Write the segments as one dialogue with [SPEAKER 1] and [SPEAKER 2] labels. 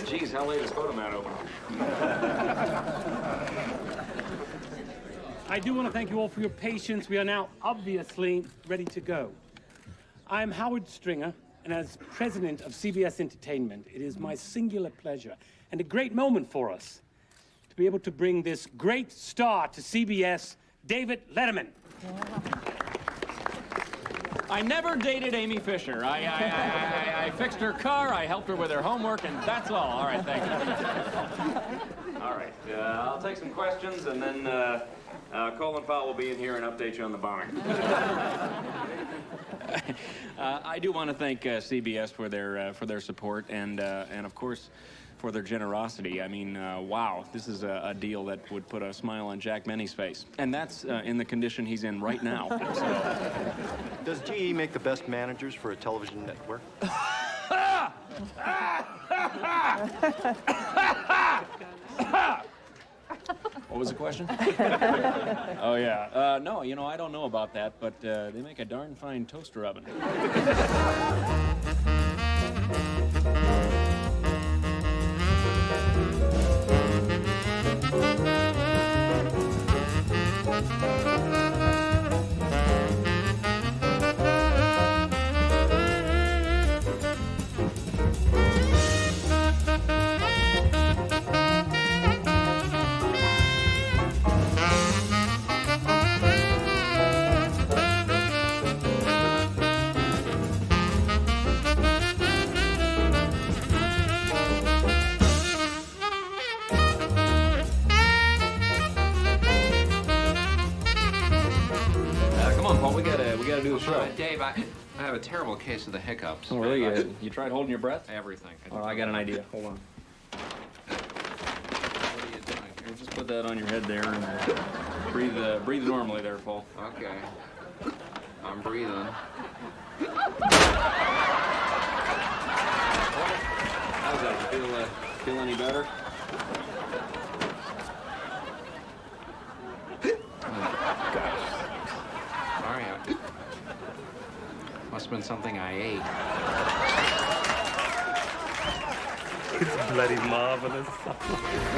[SPEAKER 1] Geez, how late is Photomat open?
[SPEAKER 2] I do want to thank you all for your patience. We are now obviously ready to go. I'm Howard Stringer, and as president of CBS Entertainment, it is my singular pleasure and a great moment for us to be able to bring this great star to CBS, David Letterman.
[SPEAKER 1] I never dated Amy Fisher. I fixed her car, I helped her with her homework, and that's all. All right, thank you. All right, I'll take some questions, and then Colin Powell will be in here and update you on the bombing. I do want to thank CBS for their support and of course for their generosity. I mean, wow, this is a deal that would put a smile on Jack Benny's face, and that's in the condition he's in right now. So.
[SPEAKER 3] Does GE make the best managers for a television network?
[SPEAKER 1] What was the question? Oh, yeah. No, you know, I don't know about that, but they make a darn fine toaster oven. We gotta do the show.
[SPEAKER 4] Dave, I have a terrible case of the hiccups.
[SPEAKER 1] Oh, really? You tried holding your breath?
[SPEAKER 4] Everything.
[SPEAKER 1] Oh, I got an idea. Hold on.
[SPEAKER 4] What are you doing?
[SPEAKER 1] Here, just put that on your head there and breathe normally there, Paul.
[SPEAKER 4] Okay. I'm breathing.
[SPEAKER 1] How's that? You feel any better?
[SPEAKER 4] Sorry, must have been something I ate.
[SPEAKER 2] It's bloody marvelous.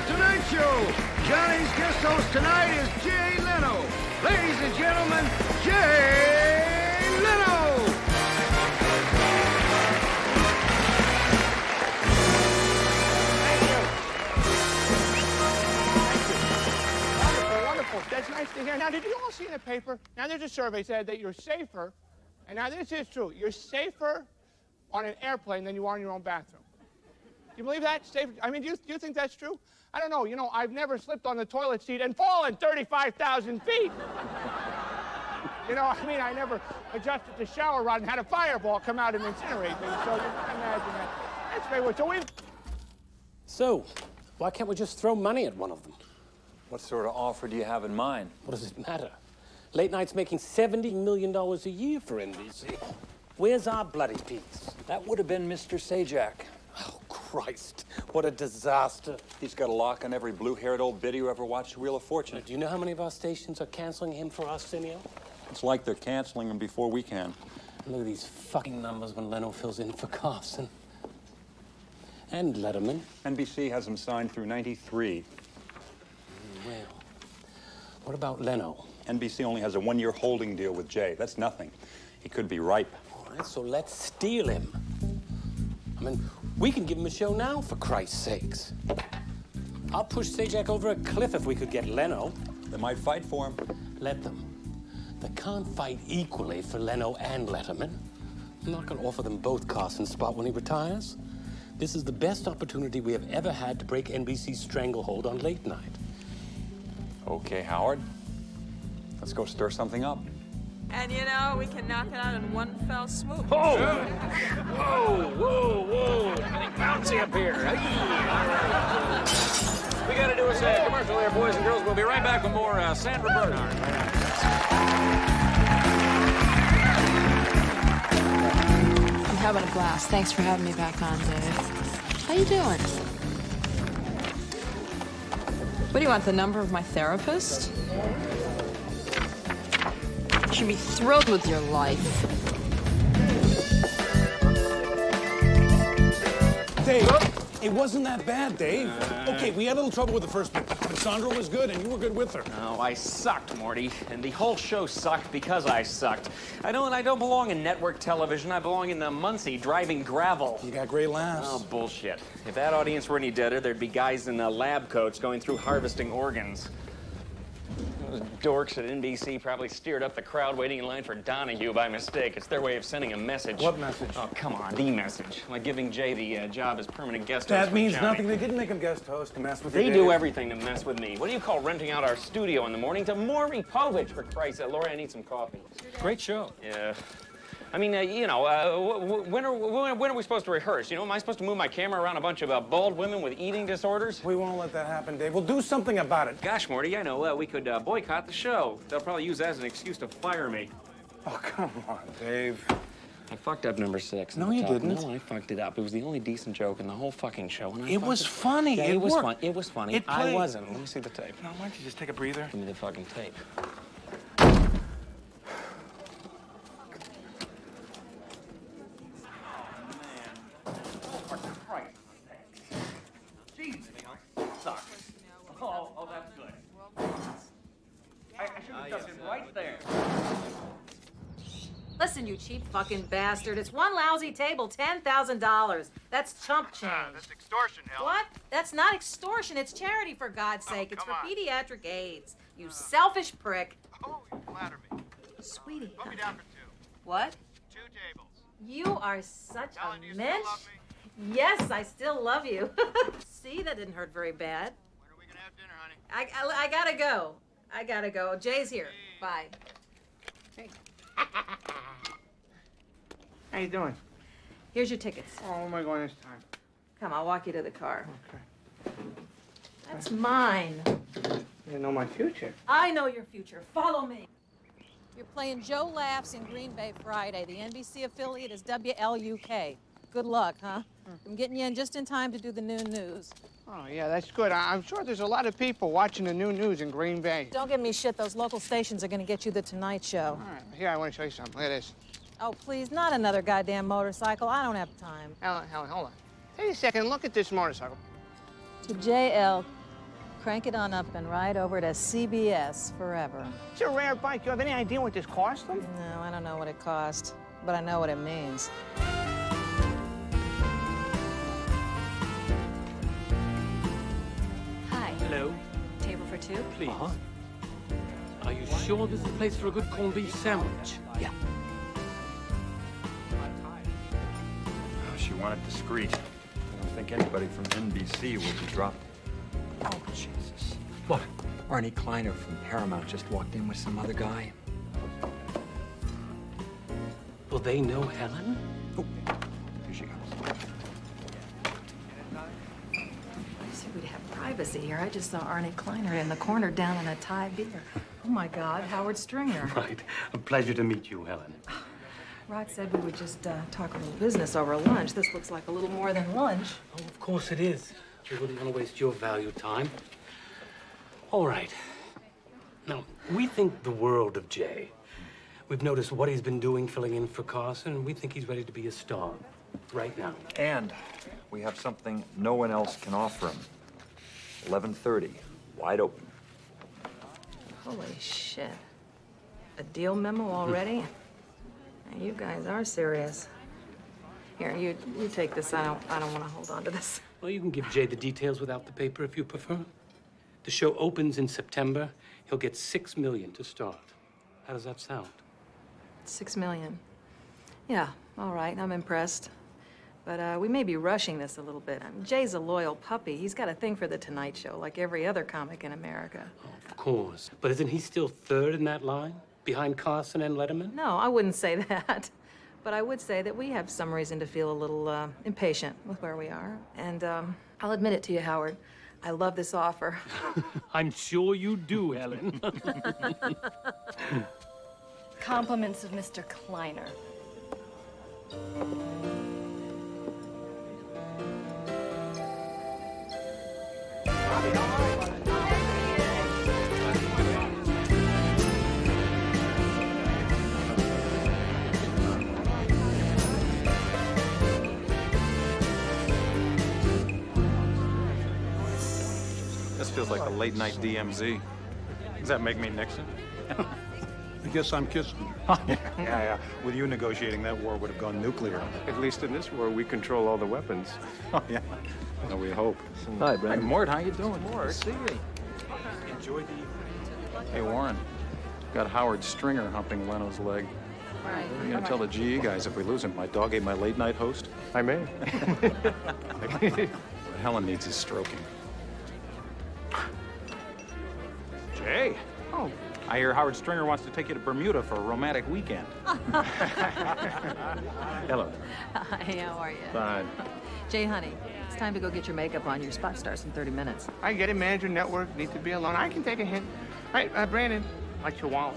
[SPEAKER 5] Tonight Show! Johnny's guest host tonight is Jay Leno. Ladies and gentlemen, Jay Leno!
[SPEAKER 6] Wonderful. That's nice to hear. Now, did you all see in the paper? Now, there's a survey said that you're safer, and now this is true. You're safer on an airplane than you are in your own bathroom. Do you believe that? Safer? I mean, do you think that's true? I don't know. You know, I've never slipped on the toilet seat and fallen 35,000 feet. You know, I mean, I never adjusted the shower rod and had a fireball come out and incinerate me. So you can imagine that. That's very weird.
[SPEAKER 2] So, why can't we just throw money at one of them?
[SPEAKER 7] What sort of offer do you have in mind?
[SPEAKER 2] What does it matter? Late Night's making $70 million a year for NBC. Where's our bloody piece?
[SPEAKER 7] That would have been Mr. Sajak.
[SPEAKER 2] Oh, Christ. What a disaster.
[SPEAKER 7] He's got a lock on every blue-haired old biddy who ever watched Wheel of Fortune.
[SPEAKER 2] Do you know how many of our stations are canceling him for Arsenio?
[SPEAKER 7] It's like they're canceling him before we can.
[SPEAKER 2] Look at these fucking numbers when Leno fills in for Carson. And Letterman.
[SPEAKER 7] NBC has him signed through 93.
[SPEAKER 2] Well, what about Leno?
[SPEAKER 7] NBC only has a one-year holding deal with Jay. That's nothing. He could be ripe.
[SPEAKER 2] All right, so let's steal him. I mean, we can give him a show now, for Christ's sakes. I'll push Sajak over a cliff if we could get Leno.
[SPEAKER 7] They might fight for him.
[SPEAKER 2] Let them. They can't fight equally for Leno and Letterman. I'm not going to offer them both Carson's spot when he retires. This is the best opportunity we have ever had to break NBC's stranglehold on late night.
[SPEAKER 7] Okay, Howard. Let's go stir something up.
[SPEAKER 8] And you know, we can knock it out in one fell swoop.
[SPEAKER 1] Oh! Whoa! Getting bouncy up here. We gotta do a commercial here, boys and girls. We'll be right back with more Sandra Bernhard.
[SPEAKER 8] I'm having a blast. Thanks for having me back on, Dave. How you doing? What do you want, the number of my therapist? You should be thrilled with your life.
[SPEAKER 2] Dave,
[SPEAKER 9] It wasn't that bad, Dave. Okay, we had a little trouble with the first one, but Sandra was good, and you were good with her.
[SPEAKER 1] Oh, I sucked, Morty, and the whole show sucked because I sucked. I don't belong in network television. I belong in the Muncie driving gravel.
[SPEAKER 9] You got great laughs.
[SPEAKER 1] Oh, bullshit. If that audience were any deader, there'd be guys in lab coats going through harvesting organs. Those dorks at NBC probably steered up the crowd waiting in line for Donahue by mistake. It's their way of sending a message.
[SPEAKER 9] What message?
[SPEAKER 1] Oh, come on, the message. Like giving Jay the job as permanent guest host.
[SPEAKER 9] That
[SPEAKER 1] for
[SPEAKER 9] means
[SPEAKER 1] Johnny.
[SPEAKER 9] nothing. They didn't make him guest host to mess with you,
[SPEAKER 1] They
[SPEAKER 9] Dave.
[SPEAKER 1] do everything to mess with me. What do you call renting out our studio in the morning to Maury Povich, for Christ's sake? Lori, I need some coffee.
[SPEAKER 7] Great show.
[SPEAKER 1] Yeah. I mean, when are we supposed to rehearse? You know, am I supposed to move my camera around a bunch of bald women with eating disorders?
[SPEAKER 9] We won't let that happen, Dave. We'll do something about it.
[SPEAKER 1] Gosh, Morty, I know. We could boycott the show. They'll probably use that as an excuse to fire me.
[SPEAKER 9] Oh, come on, Dave.
[SPEAKER 1] I fucked up number 6.
[SPEAKER 9] No, you didn't.
[SPEAKER 1] No, I fucked it up. It was the only decent joke in the whole fucking show. And
[SPEAKER 9] It was funny.
[SPEAKER 1] Yeah,
[SPEAKER 9] It
[SPEAKER 1] it was
[SPEAKER 9] worked.
[SPEAKER 1] fun. It was funny.
[SPEAKER 9] It
[SPEAKER 1] I
[SPEAKER 9] played.
[SPEAKER 1] wasn't. Let me see the tape.
[SPEAKER 9] Now, why don't you just take a breather?
[SPEAKER 1] Give me the fucking tape. Oh, that's good. I should have done it right there.
[SPEAKER 10] Listen, you cheap fucking bastard. It's one lousy table, $10,000. That's chump change.
[SPEAKER 3] That's extortion, Helen.
[SPEAKER 10] What? That's not extortion. It's charity, for God's sake. It's for
[SPEAKER 3] come on.
[SPEAKER 10] pediatric AIDS. You selfish prick.
[SPEAKER 3] Oh, you flatter me.
[SPEAKER 10] Sweetie.
[SPEAKER 3] Put me down for 2.
[SPEAKER 10] What?
[SPEAKER 3] 2 tables.
[SPEAKER 10] You are such
[SPEAKER 3] Helen, do you
[SPEAKER 10] a
[SPEAKER 3] still
[SPEAKER 10] mensch.
[SPEAKER 3] love me?
[SPEAKER 10] Yes, I still love you. See, that didn't hurt very bad.
[SPEAKER 3] When are we gonna have dinner, honey?
[SPEAKER 10] I gotta go. I gotta go. Jay's here. Bye.
[SPEAKER 6] How you doing?
[SPEAKER 10] Here's your tickets.
[SPEAKER 6] Oh, where am I going this time?
[SPEAKER 10] Come, I'll walk you to the car.
[SPEAKER 6] Okay.
[SPEAKER 10] That's mine.
[SPEAKER 6] You know my future.
[SPEAKER 10] I know your future. Follow me. You're playing Joe Laughs in Green Bay Friday. The NBC affiliate is WLUK. Good luck, huh? I'm getting you in just in time to do the noon news.
[SPEAKER 6] Oh, yeah, that's good. I'm sure there's a lot of people watching the new news in Green Bay.
[SPEAKER 10] Don't give me shit. Those local stations are going to get you the Tonight Show.
[SPEAKER 6] All right, here, I want to show you something. Look at this.
[SPEAKER 10] Oh, please, not another goddamn motorcycle. I don't have time.
[SPEAKER 6] Helen, hold on. Take a second, look at this motorcycle.
[SPEAKER 10] To JL, crank it on up and ride over to CBS forever.
[SPEAKER 6] It's a rare bike. You have any idea what this cost them?
[SPEAKER 10] No, I don't know what it cost, but I know what it means.
[SPEAKER 2] Hi. Hello.
[SPEAKER 10] Table for 2?
[SPEAKER 2] Please. Are you sure this is a place for a good corned beef sandwich?
[SPEAKER 7] Yeah. She wanted discreet. I don't think anybody from NBC will be dropped.
[SPEAKER 4] Oh, Jesus.
[SPEAKER 2] What?
[SPEAKER 4] Arnie Kleiner from Paramount just walked in with some other guy.
[SPEAKER 2] Will they know Helen?
[SPEAKER 4] Oh, here she comes.
[SPEAKER 10] I said we'd have privacy here. I just saw Arnie Kleiner in the corner down in a Thai beer. Oh, my God, Howard Stringer.
[SPEAKER 2] Right. A pleasure to meet you, Helen.
[SPEAKER 10] Rod said we would just talk a little business over lunch. This looks like a little more than lunch.
[SPEAKER 2] Oh, of course it is. We wouldn't want to waste your valued time. All right. Now, we think the world of Jay. We've noticed what he's been doing filling in for Carson, and we think he's ready to be a star right now.
[SPEAKER 7] And we have something no one else can offer him. 11:30, wide open.
[SPEAKER 10] Holy shit. A deal memo already? Now, you guys are serious. Here, you take this. I don't want to hold on to this.
[SPEAKER 2] Well, you can give Jay the details without the paper if you prefer. The show opens in September. He'll get $6 million to start. How does that sound?
[SPEAKER 10] $6 million. Yeah, all right, I'm impressed. But we may be rushing this a little bit. I mean, Jay's a loyal puppy. He's got a thing for the Tonight Show, like every other comic in America.
[SPEAKER 2] Oh, of course. But isn't he still third in that line? Behind Carson and Letterman?
[SPEAKER 10] No, I wouldn't say that. But I would say that we have some reason to feel a little impatient with where we are. And I'll admit it to you, Howard. I love this offer.
[SPEAKER 2] I'm sure you do, Helen.
[SPEAKER 11] Compliments of Mr. Kleiner.
[SPEAKER 12] This feels like the late night DMZ. Does that make me Nixon?
[SPEAKER 5] I guess I'm Kissinger.
[SPEAKER 12] Yeah. With you negotiating, that war would have gone nuclear.
[SPEAKER 3] At least in this war, we control all the weapons.
[SPEAKER 12] Oh, yeah. No, we hope.
[SPEAKER 4] Hi, Brandon.
[SPEAKER 12] Hey, Mort, how you doing?
[SPEAKER 4] Mort.
[SPEAKER 12] See you. Enjoy the evening. Hey, Warren. Got Howard Stringer humping Leno's leg.
[SPEAKER 10] Right.
[SPEAKER 12] What are you gonna tell the GE guys if we lose him? My dog ate my late night host?
[SPEAKER 3] I may.
[SPEAKER 12] Helen needs his stroking. Jay.
[SPEAKER 6] Oh.
[SPEAKER 12] I hear Howard Stringer wants to take you to Bermuda for a romantic weekend. Hello.
[SPEAKER 10] Hi, how are you?
[SPEAKER 12] Fine.
[SPEAKER 10] Jay, honey, it's time to go get your makeup on. Your spot starts in 30 minutes.
[SPEAKER 6] I get it, manager network, need to be alone. I can take a hint. Right, Brandon, like your wallet.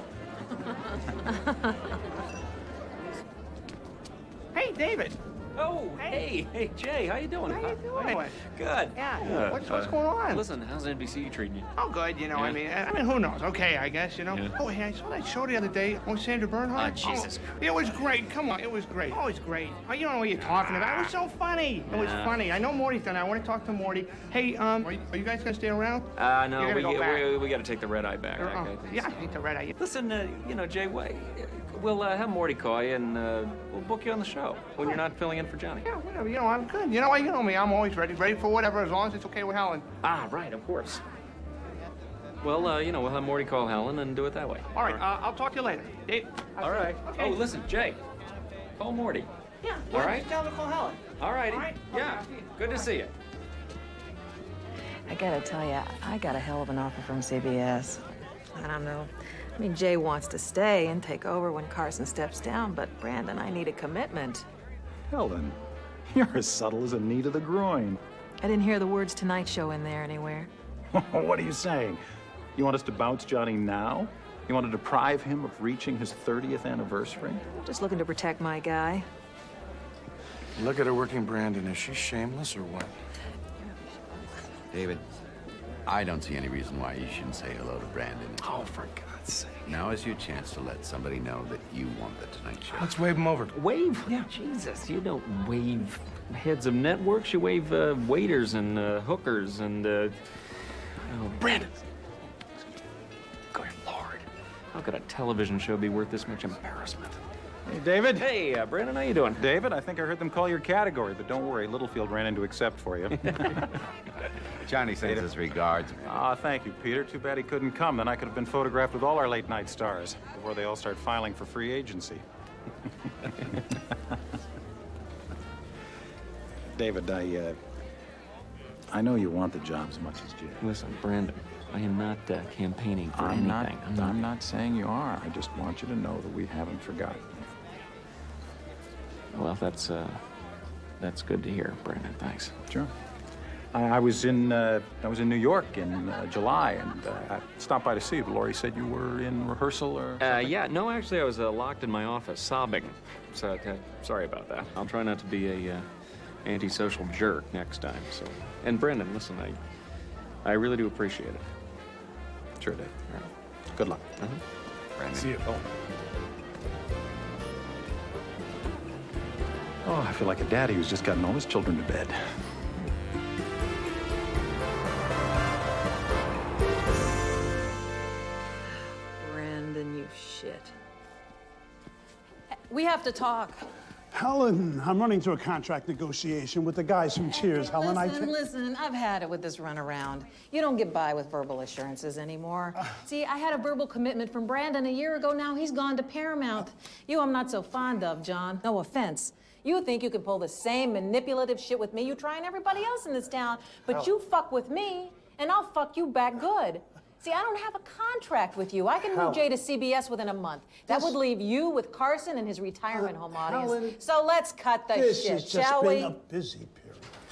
[SPEAKER 6] Hey, David.
[SPEAKER 1] Oh, hey, Jay, how you doing?
[SPEAKER 6] How you doing?
[SPEAKER 1] Good.
[SPEAKER 6] Yeah. What's going on?
[SPEAKER 1] Listen, how's NBC treating you?
[SPEAKER 6] Oh, good. You know,
[SPEAKER 1] Yeah.
[SPEAKER 6] I mean, who knows? Okay, I guess. You know.
[SPEAKER 1] Yeah.
[SPEAKER 6] Oh, hey, I saw that show the other day on Sandra Bernhard.
[SPEAKER 1] Jesus
[SPEAKER 6] Oh, it was great. Come on, it was great. Oh, it's great. Oh, you don't know what you're talking about. It was so funny. It was funny. I know Morty's done it. I want to talk to Morty. Hey, are you guys gonna stay around?
[SPEAKER 1] No,
[SPEAKER 6] You're gonna go back.
[SPEAKER 1] we got to take the red eye back. I think.
[SPEAKER 6] Yeah, I hate the red eye.
[SPEAKER 1] Listen, Jay, we'll have Morty call you and we'll book you on the show when you're not filling in for Johnny.
[SPEAKER 6] Yeah, whatever. You know, I'm good. You know what? You know me. I'm always ready for whatever, as long as it's okay with Helen.
[SPEAKER 1] Ah, right, of course. Well, we'll have Morty call Helen and do it that way.
[SPEAKER 6] All right. I'll talk to you later. Dave.
[SPEAKER 1] All right.
[SPEAKER 6] Okay.
[SPEAKER 1] Oh, listen, Jay, call Morty.
[SPEAKER 6] Yeah.
[SPEAKER 1] All right.
[SPEAKER 6] Tell him to call Helen.
[SPEAKER 1] All righty.
[SPEAKER 6] All right.
[SPEAKER 1] Yeah.
[SPEAKER 6] Okay.
[SPEAKER 1] Good to see you.
[SPEAKER 10] I gotta tell you, I got a hell of an offer from CBS. I don't know. I mean, Jay wants to stay and take over when Carson steps down, but Brandon, I need a commitment.
[SPEAKER 12] Helen, you're as subtle as a knee to the groin.
[SPEAKER 10] I didn't hear the words Tonight Show in there anywhere.
[SPEAKER 12] What are you saying? You want us to bounce Johnny now? You want to deprive him of reaching his 30th anniversary?
[SPEAKER 10] Just looking to protect my guy.
[SPEAKER 5] Look at her working Brandon. Is she shameless or what?
[SPEAKER 13] David, I don't see any reason why you shouldn't say hello to Brandon.
[SPEAKER 1] Oh, for God's sake.
[SPEAKER 13] Now is your chance to let somebody know that you want the Tonight Show.
[SPEAKER 5] Let's wave him over.
[SPEAKER 1] Wave? Yeah. Jesus, you don't wave heads of networks. You wave waiters and hookers and, Brandon. Good Lord. How could a television show be worth this much embarrassment?
[SPEAKER 12] Hey, David.
[SPEAKER 1] Hey, Brandon, how you doing?
[SPEAKER 12] David, I think I heard them call your category, but don't worry, Littlefield ran in to accept for you.
[SPEAKER 13] Johnny sends his regards.
[SPEAKER 12] Ah, thank you, Peter. Too bad he couldn't come. Then I could have been photographed with all our late night stars before they all start filing for free agency. David, I know you want the job as much as Jay.
[SPEAKER 1] Listen, Brandon, I am not campaigning for anything.
[SPEAKER 12] I'm not saying you are. I just want you to know that we haven't forgotten.
[SPEAKER 1] Well, that's good to hear, Brandon. Thanks.
[SPEAKER 12] Sure. I was in New York in July, and I stopped by to see you. Laurie said you were in rehearsal or something?
[SPEAKER 1] Yeah, no, actually, I was locked in my office, sobbing. So, sorry about that. I'll try not to be a antisocial jerk next time. So, and Brendan, listen, I really do appreciate it.
[SPEAKER 12] Sure, Dave.
[SPEAKER 1] All right.
[SPEAKER 12] Good luck.
[SPEAKER 13] Brandon.
[SPEAKER 12] See you. Oh, I feel like a daddy who's just gotten all his children to bed.
[SPEAKER 10] Brandon, you shit. We have to talk.
[SPEAKER 14] Helen, I'm running through a contract negotiation with the guys from Cheers. Helen,
[SPEAKER 10] Listen, I've had it with this runaround. You don't get by with verbal assurances anymore. See, I had a verbal commitment from Brandon a year ago. Now he's gone to Paramount. You I'm not so fond of, John. No offense. You think you can pull the same manipulative shit with me you try and everybody else in this town, but you fuck with me, and I'll fuck you back good. See, I don't have a contract with you. I can move Jay to CBS within a month. That would leave you with Carson and his retirement home audience. So let's cut the shit, shall we?
[SPEAKER 14] This has just been a busy period.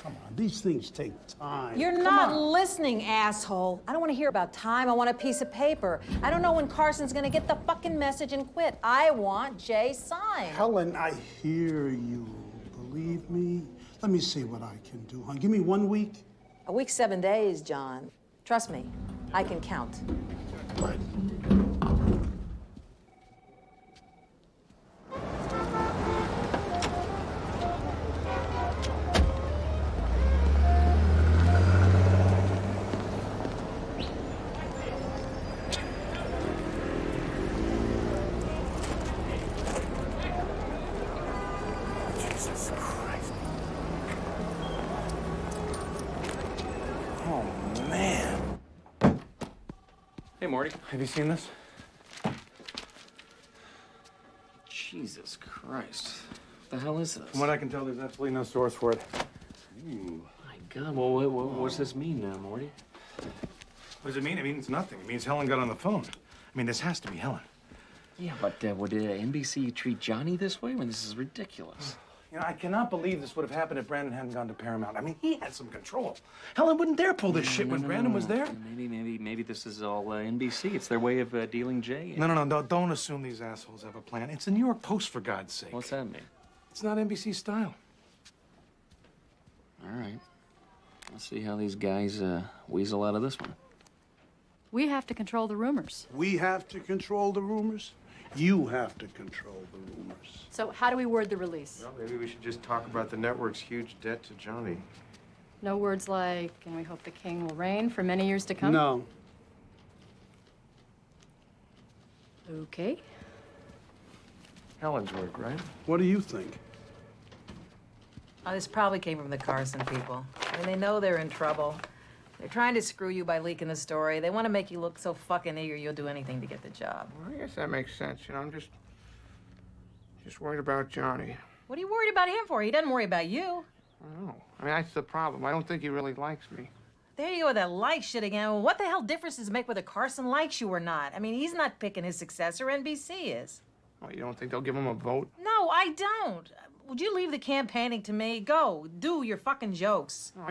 [SPEAKER 14] Come on, these things take time.
[SPEAKER 10] You're not listening, asshole. I don't want to hear about time. I want a piece of paper. I don't know when Carson's gonna get the fucking message and quit. I want Jay signed.
[SPEAKER 14] Helen, I hear you. Believe me. Let me see what I can do, hon. Give me 1 week.
[SPEAKER 10] A week, 7 days, John. Trust me, I can count.
[SPEAKER 14] Right.
[SPEAKER 1] Hey, Morty.
[SPEAKER 9] Have you seen this?
[SPEAKER 1] Jesus Christ. What the hell is this?
[SPEAKER 9] From what I can tell, there's absolutely no source for it.
[SPEAKER 1] Ooh. My God. Well, what's this mean now, Morty?
[SPEAKER 9] What does it mean? It means nothing. It means Helen got on the phone. I mean, this has to be Helen.
[SPEAKER 1] Yeah, but would NBC treat Johnny this way? I mean, this is ridiculous.
[SPEAKER 9] You know, I cannot believe this would have happened if Brandon hadn't gone to Paramount. I mean, he had some control. Helen wouldn't dare pull this shit when Brandon was there.
[SPEAKER 1] Maybe this is all NBC. It's their way of dealing Jay.
[SPEAKER 9] No, don't assume these assholes have a plan. It's the New York Post, for God's sake.
[SPEAKER 1] What's that mean?
[SPEAKER 9] It's not NBC style.
[SPEAKER 1] All right. Let's see how these guys weasel out of this one.
[SPEAKER 11] We have to control the rumors.
[SPEAKER 14] We have to control the rumors. You have to control the rumors.
[SPEAKER 11] So how do we word the release?
[SPEAKER 3] Well, maybe we should just talk about the network's huge debt to Johnny.
[SPEAKER 11] No words like, and we hope the king will reign for many years to come?
[SPEAKER 14] No.
[SPEAKER 11] Okay.
[SPEAKER 3] Helen's work, right?
[SPEAKER 14] What do you think?
[SPEAKER 10] Oh, this probably came from the Carson people. I mean, they know they're in trouble. They're trying to screw you by leaking the story. They want to make you look so fucking eager you'll do anything to get the job.
[SPEAKER 6] Well, I guess that makes sense. You know, I'm just worried about Johnny.
[SPEAKER 10] What are you worried about him for? He doesn't worry about you.
[SPEAKER 6] I don't know. I mean, that's the problem. I don't think he really likes me.
[SPEAKER 10] There you go with that like shit again. Well, what the hell difference does it make whether Carson likes you or not? I mean, he's not picking his successor. NBC is.
[SPEAKER 6] Oh, you don't think they'll give him a vote?
[SPEAKER 10] No, I don't. Would you leave the campaigning to me? Go, do your fucking jokes.
[SPEAKER 6] No,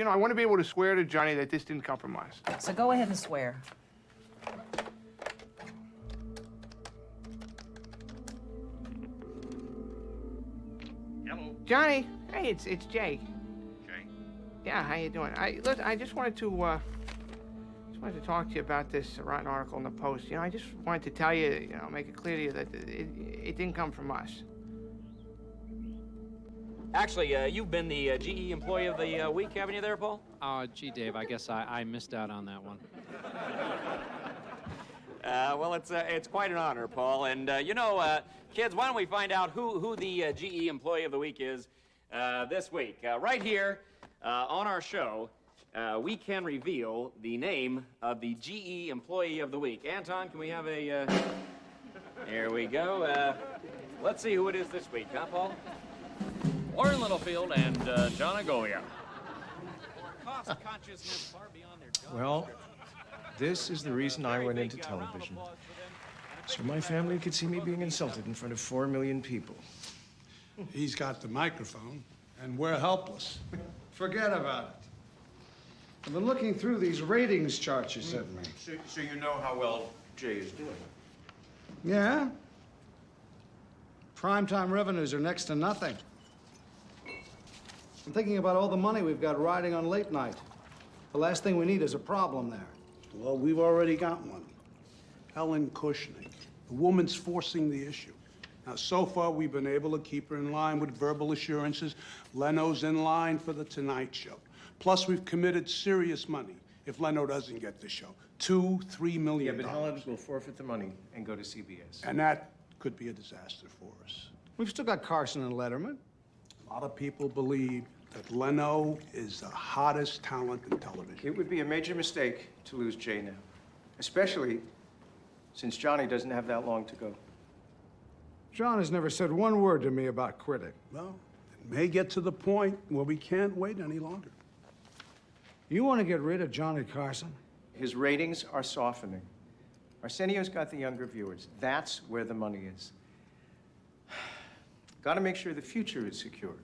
[SPEAKER 6] I want to be able to swear to Johnny that this didn't come from us.
[SPEAKER 10] So go ahead and swear.
[SPEAKER 6] Hello. Johnny, hey, it's Jay. Jay. Yeah, how you doing? I just wanted to talk to you about this rotten article in the Post. You know, I just wanted to tell you, make it clear to you that it didn't come from us.
[SPEAKER 1] Actually, you've been the GE Employee of the Week, haven't you there, Paul?
[SPEAKER 15] Gee, Dave, I guess I missed out on that one.
[SPEAKER 1] Well, it's quite an honor, Paul. And, kids, why don't we find out who the GE Employee of the Week is this week? Right here on our show, we can reveal the name of the GE Employee of the Week. Anton, can we have a... There we go. Let's see who it is this week, huh, Paul?
[SPEAKER 16] Warren Littlefield and John Agoya.
[SPEAKER 1] Cost consciousness far beyond their job.
[SPEAKER 17] Well, this is the reason I went into television. So my family could see me being insulted in front of 4 million people.
[SPEAKER 14] He's got the microphone, and we're helpless.
[SPEAKER 5] Forget about it. I've been looking through these ratings charts you sent me.
[SPEAKER 7] So you know how well Jay is doing?
[SPEAKER 5] Yeah? Primetime revenues are next to nothing. I'm thinking about all the money we've got riding on late night. The last thing we need is a problem there.
[SPEAKER 14] Well, we've already got one. Helen Kushnick. The woman's forcing the issue. Now, so far, we've been able to keep her in line with verbal assurances. Leno's in line for The Tonight Show. Plus, we've committed serious money if Leno doesn't get the show. $2-3 million.
[SPEAKER 17] Yeah, but Helen will forfeit the money and go to CBS.
[SPEAKER 14] And that could be a disaster for us.
[SPEAKER 5] We've still got Carson and Letterman.
[SPEAKER 14] A lot of people believe that Leno is the hottest talent in television.
[SPEAKER 17] It would be a major mistake to lose Jay now, especially since Johnny doesn't have that long to go.
[SPEAKER 5] John has never said one word to me about quitting.
[SPEAKER 14] Well, it may get to the point where we can't wait any longer.
[SPEAKER 5] You want to get rid of Johnny Carson?
[SPEAKER 17] His ratings are softening. Arsenio's got the younger viewers. That's where the money is. Got to make sure the future is secure.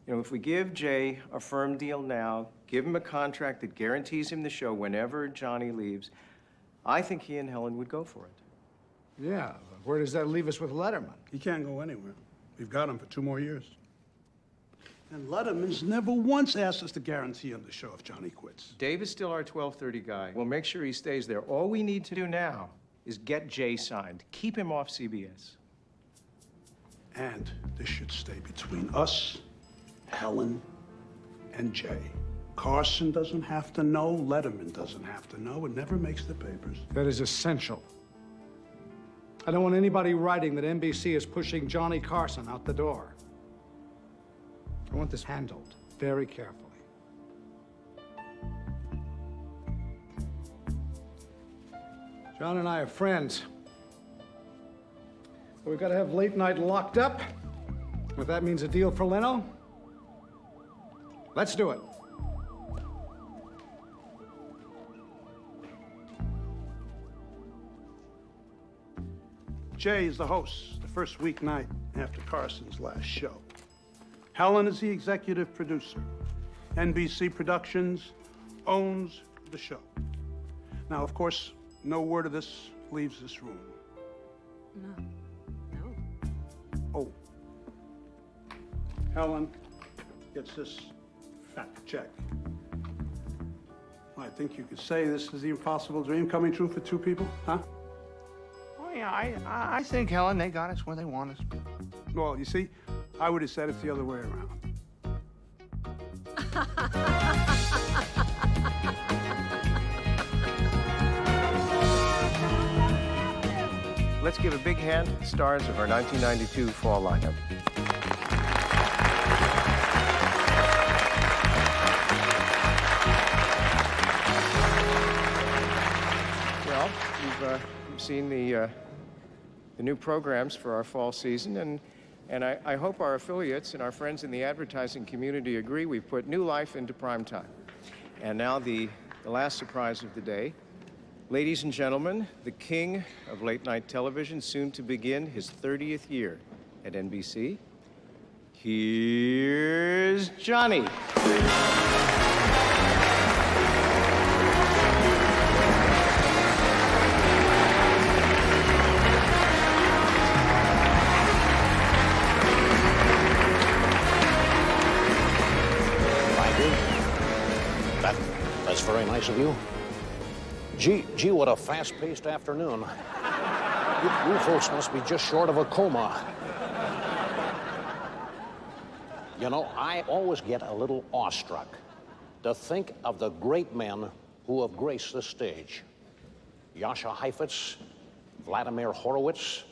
[SPEAKER 17] You know, if we give Jay a firm deal now, give him a contract that guarantees him the show whenever Johnny leaves, I think he and Helen would go for it.
[SPEAKER 5] Yeah, but where does that leave us with Letterman?
[SPEAKER 14] He can't go anywhere. We've got him for 2 more years. And Letterman's never once asked us to guarantee him the show if Johnny quits.
[SPEAKER 17] Dave is still our 12:30 guy. We'll make sure he stays there. All we need to do now is get Jay signed. Keep him off CBS.
[SPEAKER 14] And this should stay between us, Helen, and Jay. Carson doesn't have to know. Letterman doesn't have to know. It never makes the papers.
[SPEAKER 5] That is essential. I don't want anybody writing that NBC is pushing Johnny Carson out the door. I want this handled very carefully. John and I are friends. So we've got to have late night locked up. If that means a deal for Leno, let's do it.
[SPEAKER 14] Jay is the host the first weeknight after Carson's last show. Helen is the executive producer. NBC Productions owns the show. Now, of course, no word of this leaves this room.
[SPEAKER 10] No.
[SPEAKER 14] Oh. Helen gets this fat check. I think you could say this is the impossible dream coming true for two people, huh?
[SPEAKER 6] Oh, yeah, I think, Helen, they got us where they want us.
[SPEAKER 14] Well, you see, I would have said it's the other way around.
[SPEAKER 17] Let's give a big hand to the stars of our 1992 fall lineup. Well, you've seen the new programs for our fall season, and I hope our affiliates and our friends in the advertising community agree we've put new life into prime time. And now the last surprise of the day. Ladies and gentlemen, the king of late-night television, soon to begin his 30th year at NBC. Here's Johnny.
[SPEAKER 18] Thank you. That's very nice of you. Gee, what a fast-paced afternoon. You folks must be just short of a coma. You know, I always get a little awestruck to think of the great men who have graced the stage. Jascha Heifetz, Vladimir Horowitz,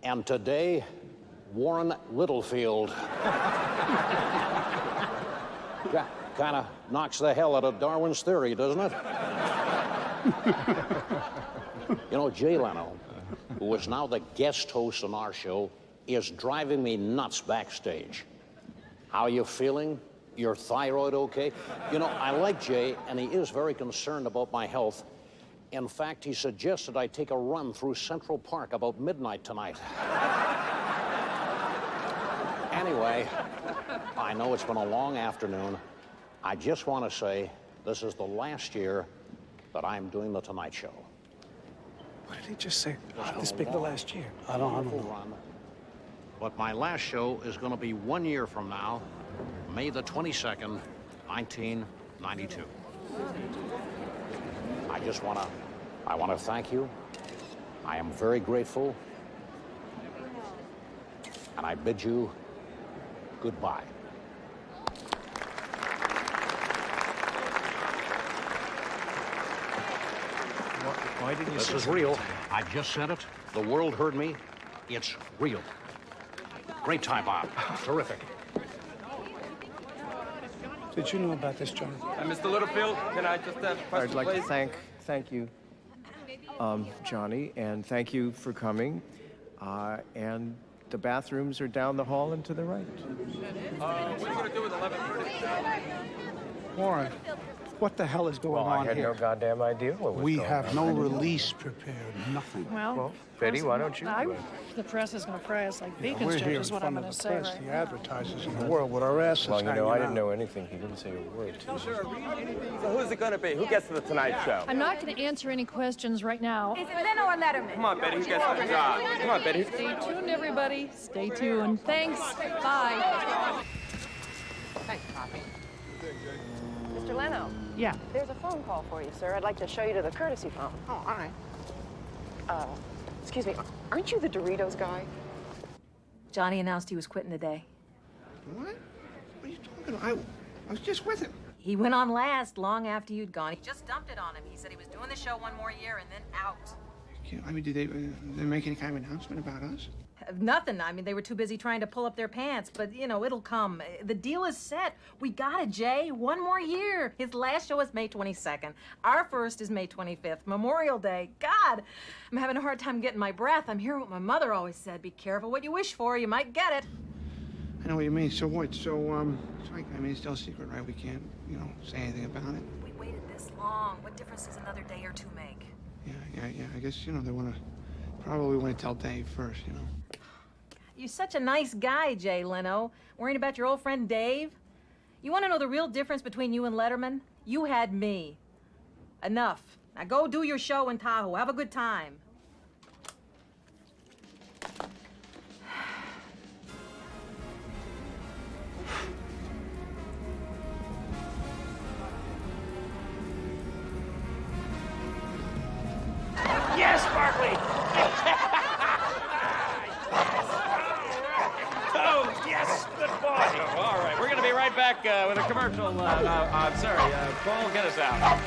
[SPEAKER 18] and today, Warren Littlefield. Kind of knocks the hell out of Darwin's theory, doesn't it? You know, Jay Leno, who is now the guest host on our show, is driving me nuts backstage. How are you feeling? Your thyroid okay? You know, I like Jay, and he is very concerned about my health. In fact, he suggested I take a run through Central Park about midnight tonight. Anyway, I know it's been a long afternoon. I just want to say this is the last year that I'm doing The Tonight Show.
[SPEAKER 9] What did he just say? This big the last year. I don't know.
[SPEAKER 18] Run. But my last show is going to be 1 year from now, May the 22nd, 1992. I want to thank you. I am very grateful. And I bid you goodbye.
[SPEAKER 17] Why didn't you
[SPEAKER 18] This
[SPEAKER 17] say
[SPEAKER 18] is real. I just said it. The world heard me. It's real. Great time, Bob. Terrific.
[SPEAKER 9] Did you know about this, John?
[SPEAKER 16] Mr. Littlefield, can I just have a question,
[SPEAKER 17] I'd like
[SPEAKER 16] please?
[SPEAKER 17] to thank you, Johnny, and thank you for coming. And the bathrooms are down the hall and to the right.
[SPEAKER 16] What are you going to do with 11:30?
[SPEAKER 14] Warren, what the hell is going
[SPEAKER 17] I
[SPEAKER 14] on
[SPEAKER 17] had
[SPEAKER 14] here?
[SPEAKER 17] no goddamn idea what was
[SPEAKER 14] We
[SPEAKER 17] going
[SPEAKER 14] have
[SPEAKER 17] on.
[SPEAKER 14] no release prepared, nothing.
[SPEAKER 11] Well,
[SPEAKER 17] Betty, why don't you?
[SPEAKER 11] the press is going to fry us like bacon
[SPEAKER 14] We're
[SPEAKER 11] strips,
[SPEAKER 14] here in
[SPEAKER 11] is what
[SPEAKER 14] front
[SPEAKER 11] I'm
[SPEAKER 14] of
[SPEAKER 11] going to
[SPEAKER 14] the
[SPEAKER 11] say
[SPEAKER 14] press,
[SPEAKER 11] right
[SPEAKER 14] the
[SPEAKER 11] now.
[SPEAKER 14] advertisers in the world, with our asses
[SPEAKER 17] Well, you know,
[SPEAKER 14] hanging
[SPEAKER 17] I didn't
[SPEAKER 14] out.
[SPEAKER 17] know anything. He didn't say a word.
[SPEAKER 16] So who's it going to be? Who gets to the Tonight Show?
[SPEAKER 11] I'm not going to answer any questions right now.
[SPEAKER 19] Is it Leno or Letterman?
[SPEAKER 16] Come on, Betty. Who gets to the job? Come on, Betty.
[SPEAKER 11] Stay tuned, everybody. Stay tuned. Thanks. Bye.
[SPEAKER 19] Thanks, Poppy. Mr. Leno.
[SPEAKER 11] Yeah.
[SPEAKER 19] There's a phone call for you, sir. I'd like to show you to the courtesy phone.
[SPEAKER 6] Oh, all right.
[SPEAKER 19] Excuse me, aren't you the Doritos guy?
[SPEAKER 10] Johnny announced he was quitting today.
[SPEAKER 6] What? What are you talking about? I was just with him.
[SPEAKER 10] He went on last long after you'd gone. He just dumped it on him. He said he was doing the show one more year and then out.
[SPEAKER 17] I mean, did they make any kind of announcement about us?
[SPEAKER 10] Nothing. I mean, they were too busy trying to pull up their pants, but, you know, it'll come. The deal is set. We got it, Jay. One more year. His last show is May 22nd. Our first is May 25th, Memorial Day. God, I'm having a hard time getting my breath. I'm hearing what my mother always said. Be careful what you wish for. You might get it.
[SPEAKER 17] I know what you mean. So what? So, I mean, it's still a secret, right? We can't, you know, say anything about it.
[SPEAKER 10] We waited this long. What difference does another day or two make?
[SPEAKER 17] Yeah. I guess, you know, they probably want to tell Dave first, you know.
[SPEAKER 10] You're such a nice guy, Jay Leno. Worrying about your old friend Dave? You want to know the real difference between you and Letterman? You had me. Enough. Now go do your show in Tahoe. Have a good time.
[SPEAKER 16] Yes, Barkley! Oh, yes, good boy. All right, we're going to be right back with a commercial. I'm sorry, Paul, get us out.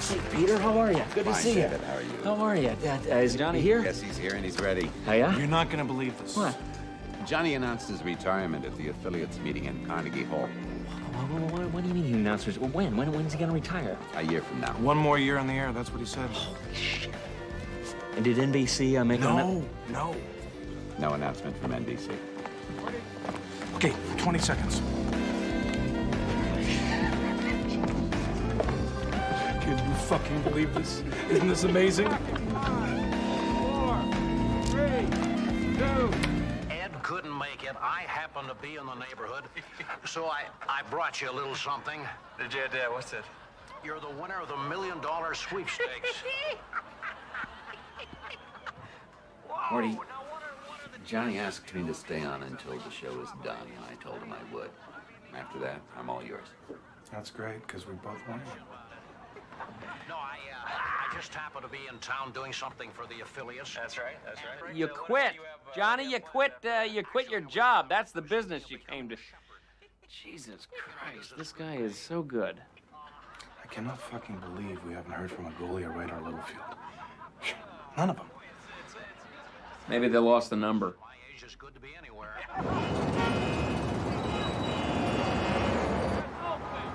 [SPEAKER 4] Hey, Peter, how are you? Good to
[SPEAKER 13] Fine,
[SPEAKER 4] see
[SPEAKER 13] David.
[SPEAKER 4] you.
[SPEAKER 13] How are you?
[SPEAKER 4] How are you? Is Johnny here?
[SPEAKER 13] Yes, he's here and he's ready.
[SPEAKER 4] Oh, yeah?
[SPEAKER 9] You're not going to believe this.
[SPEAKER 4] What?
[SPEAKER 13] Johnny announced his retirement at the affiliates meeting in Carnegie Hall.
[SPEAKER 4] What do you mean he announced it? When's he going to retire?
[SPEAKER 13] A year from now.
[SPEAKER 9] One more year on the air, that's what he said.
[SPEAKER 4] Holy shit. And did NBC make
[SPEAKER 9] No.
[SPEAKER 13] No announcement from NBC.
[SPEAKER 9] Okay, 20 seconds. Can you fucking believe this? Isn't this amazing?
[SPEAKER 18] 4, 3, 2. Ed couldn't make it. I happened to be in the neighborhood, so I brought you a little something.
[SPEAKER 3] Did you, what's it?
[SPEAKER 18] You're the winner of the $1 million sweepstakes.
[SPEAKER 13] Morty, Johnny asked me to stay on until the show is done, and I told him I would. After that, I'm all yours.
[SPEAKER 9] That's great, because we both want it.
[SPEAKER 18] No, I just happened to be in town doing something for the affiliates.
[SPEAKER 3] That's right.
[SPEAKER 16] You quit. Johnny, you quit your job. That's the business you came to. Jesus Christ, this guy is so good.
[SPEAKER 9] I cannot fucking believe we haven't heard from a goalie or right our Littlefield. None of them.
[SPEAKER 1] Maybe they lost the number.
[SPEAKER 18] My age is good to be anywhere.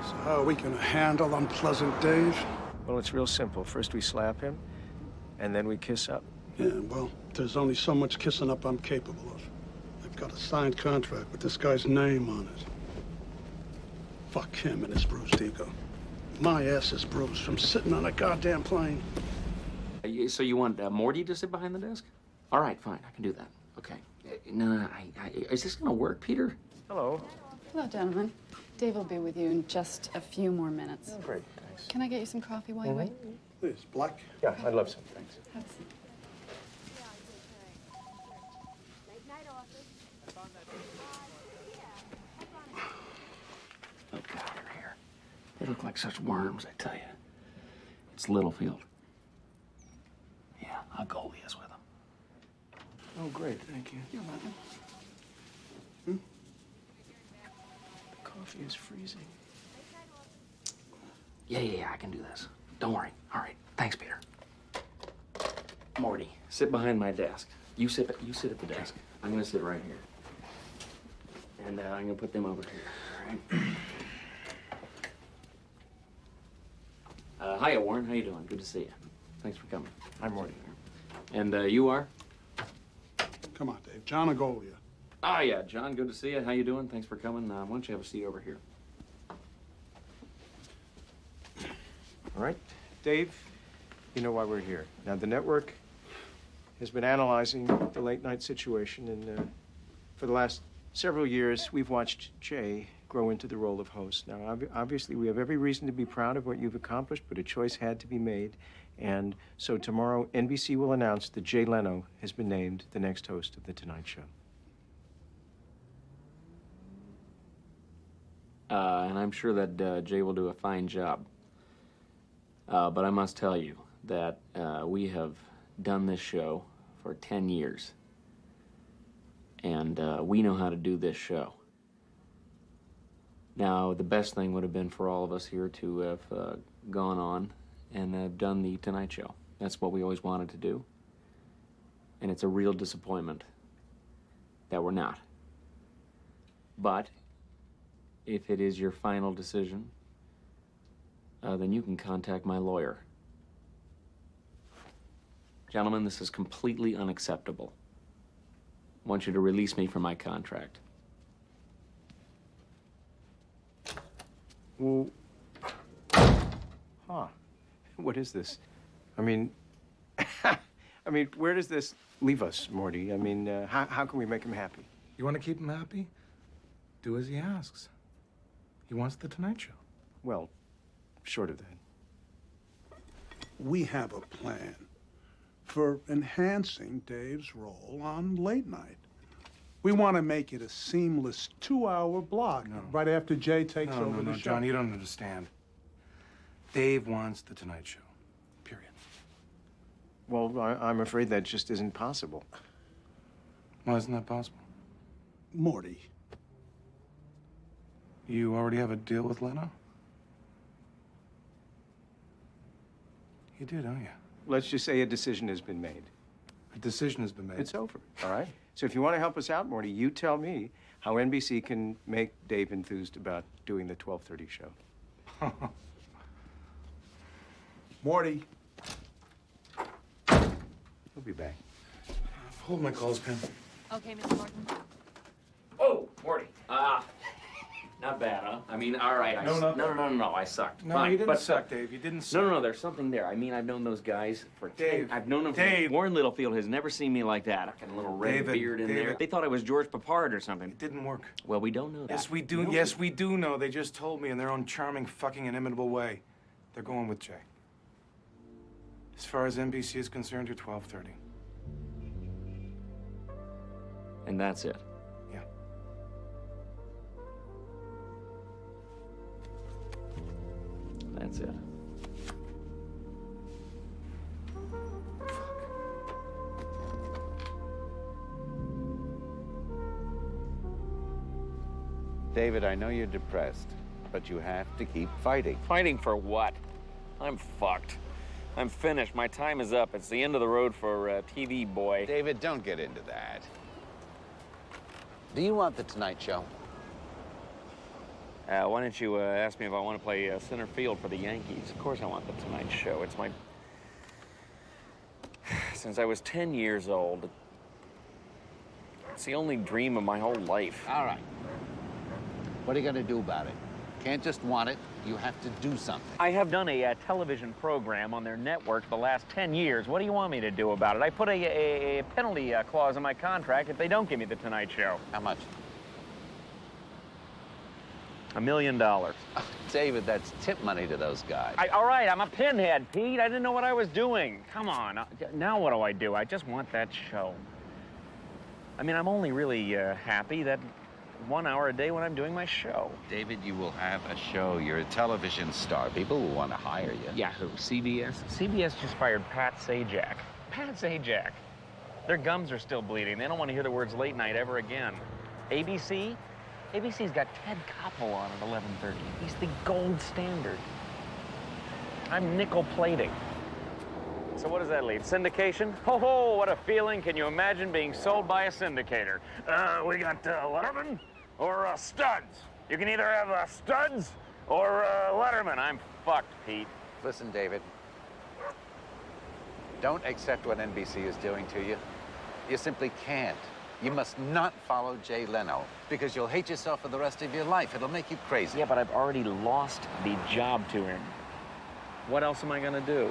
[SPEAKER 14] So how are we gonna handle unpleasant Dave?
[SPEAKER 17] Well, it's real simple. First we slap him, and then we kiss up.
[SPEAKER 14] Yeah, well, there's only so much kissing up I'm capable of. I've got a signed contract with this guy's name on it. Fuck him and his bruised ego. My ass is bruised from sitting on a goddamn plane.
[SPEAKER 1] So you want Morty to sit behind the desk? All right, fine, I can do that. Okay. No, is this gonna work, Peter?
[SPEAKER 17] Hello.
[SPEAKER 11] Hello, gentlemen. Dave will be with you in just a few more minutes.
[SPEAKER 17] Oh, great, thanks.
[SPEAKER 11] Can I get you some coffee while you wait?
[SPEAKER 14] Please, Black.
[SPEAKER 17] Yeah, I'd love some, thanks.
[SPEAKER 11] Have a seat.
[SPEAKER 1] Oh, God, they're here. They look like such worms, I tell you. It's Littlefield. Yeah, our goalie is with him.
[SPEAKER 17] Oh, great, thank you.
[SPEAKER 11] You're welcome.
[SPEAKER 17] The coffee is freezing.
[SPEAKER 1] Yeah, I can do this. Don't worry. All right, thanks, Peter. Morty, sit behind my desk. You sit at the desk. I'm gonna sit right here. And I'm gonna put them over here, all right? Hiya, Warren. How you doing? Good to see you. Thanks for coming.
[SPEAKER 17] I'm Morty.
[SPEAKER 1] And you are?
[SPEAKER 14] Come on, Dave. John Agolia.
[SPEAKER 1] Oh, yeah, John, good to see you. How you doing? Thanks for coming. Why don't you have a seat over here?
[SPEAKER 17] All right, Dave, you know why we're here. Now, the network has been analyzing the late-night situation, and for the last several years, we've watched Jay grow into the role of host. Now, obviously, we have every reason to be proud of what you've accomplished, but a choice had to be made. And so tomorrow, NBC will announce that Jay Leno has been named the next host of The Tonight Show.
[SPEAKER 1] And I'm sure that Jay will do a fine job. But I must tell you that we have done this show for 10 years. And we know how to do this show. Now, the best thing would have been for all of us here to have gone on and have done the Tonight Show. That's what we always wanted to do. And it's a real disappointment that we're not. But if it is your final decision, then you can contact my lawyer. Gentlemen, this is completely unacceptable. I want you to release me from my contract.
[SPEAKER 17] Well, what is this? I mean, where does this leave us, Morty? I mean, how can we make him happy?
[SPEAKER 9] You want to keep him happy? Do as he asks. He wants the Tonight Show.
[SPEAKER 17] Well, short of that.
[SPEAKER 14] We have a plan for enhancing Dave's role on late night. We want to make it a seamless 2-hour block right after Jay takes over the show.
[SPEAKER 9] John, you don't understand. Dave wants the Tonight Show. Period.
[SPEAKER 17] Well, I'm afraid that just isn't possible.
[SPEAKER 9] Why isn't that possible?
[SPEAKER 14] Morty.
[SPEAKER 9] You already have a deal with Leno? You do, don't you?
[SPEAKER 17] Let's just say a decision has been made.
[SPEAKER 9] A decision has been made.
[SPEAKER 17] It's over, all right? So if you want to help us out, Morty, you tell me how NBC can make Dave enthused about doing the 12:30 show.
[SPEAKER 14] Morty.
[SPEAKER 17] He'll be back.
[SPEAKER 9] Hold my clothespin.
[SPEAKER 11] Okay, Mr. Martin.
[SPEAKER 1] Oh, Morty. Not bad, huh? I mean, all right. No, I sucked.
[SPEAKER 9] No,
[SPEAKER 1] Fine,
[SPEAKER 9] you didn't
[SPEAKER 1] but,
[SPEAKER 9] suck, Dave. You didn't suck.
[SPEAKER 1] No, there's something there. I mean, I've known those guys for
[SPEAKER 9] Dave.
[SPEAKER 1] I've known them
[SPEAKER 9] Dave.
[SPEAKER 1] Warren Littlefield has never seen me like that. Fucking little red
[SPEAKER 9] David,
[SPEAKER 1] beard in there.
[SPEAKER 9] David.
[SPEAKER 1] They thought I was George Papard or something.
[SPEAKER 9] It didn't work.
[SPEAKER 1] Well, we don't know that.
[SPEAKER 9] Yes, we do. Yes, we do know. They just told me in their own charming, fucking inimitable way. They're going with Jay. As far as NBC is concerned, you're 12:30.
[SPEAKER 1] And that's it.
[SPEAKER 9] Yeah.
[SPEAKER 1] That's it.
[SPEAKER 13] David, I know you're depressed, but you have to keep fighting.
[SPEAKER 16] Fighting for what? I'm fucked. I'm finished. My time is up. It's the end of the road for TV Boy.
[SPEAKER 13] David, don't get into that. Do you want the Tonight Show?
[SPEAKER 16] Why don't you ask me if I want to play center field for the Yankees? Of course I want the Tonight Show. It's my... Since I was 10 years old, it's the only dream of my whole life.
[SPEAKER 13] All right. What are you going to do about it? Can't just want it. You have to do something.
[SPEAKER 16] I have done a television program on their network for the last 10 years. What do you want me to do about it? I put a penalty clause in my contract if they don't give me the Tonight Show.
[SPEAKER 13] How much?
[SPEAKER 16] $1 million.
[SPEAKER 13] David, that's tip money to those guys.
[SPEAKER 16] All right, I'm a pinhead, Pete. I didn't know what I was doing. Come on. Now what do I do? I just want that show. I mean, I'm only really happy that 1 hour a day when I'm doing my show.
[SPEAKER 13] David, you will have a show. You're a television star. People will want to hire you.
[SPEAKER 16] Yeah, who? CBS? CBS just fired Pat Sajak. Pat Sajak. Their gums are still bleeding. They don't want to hear the words late night ever again. ABC? ABC's got Ted Koppel on at 11:30. He's the gold standard. I'm nickel plating. So what does that leave? Syndication? Ho, what a feeling. Can you imagine being sold by a syndicator? We got Letterman or Studs. You can either have Studs or Letterman. I'm fucked, Pete.
[SPEAKER 13] Listen, David. Don't accept what NBC is doing to you. You simply can't. You must not follow Jay Leno, because you'll hate yourself for the rest of your life. It'll make you crazy.
[SPEAKER 16] Yeah, but I've already lost the job to him. What else am I gonna do?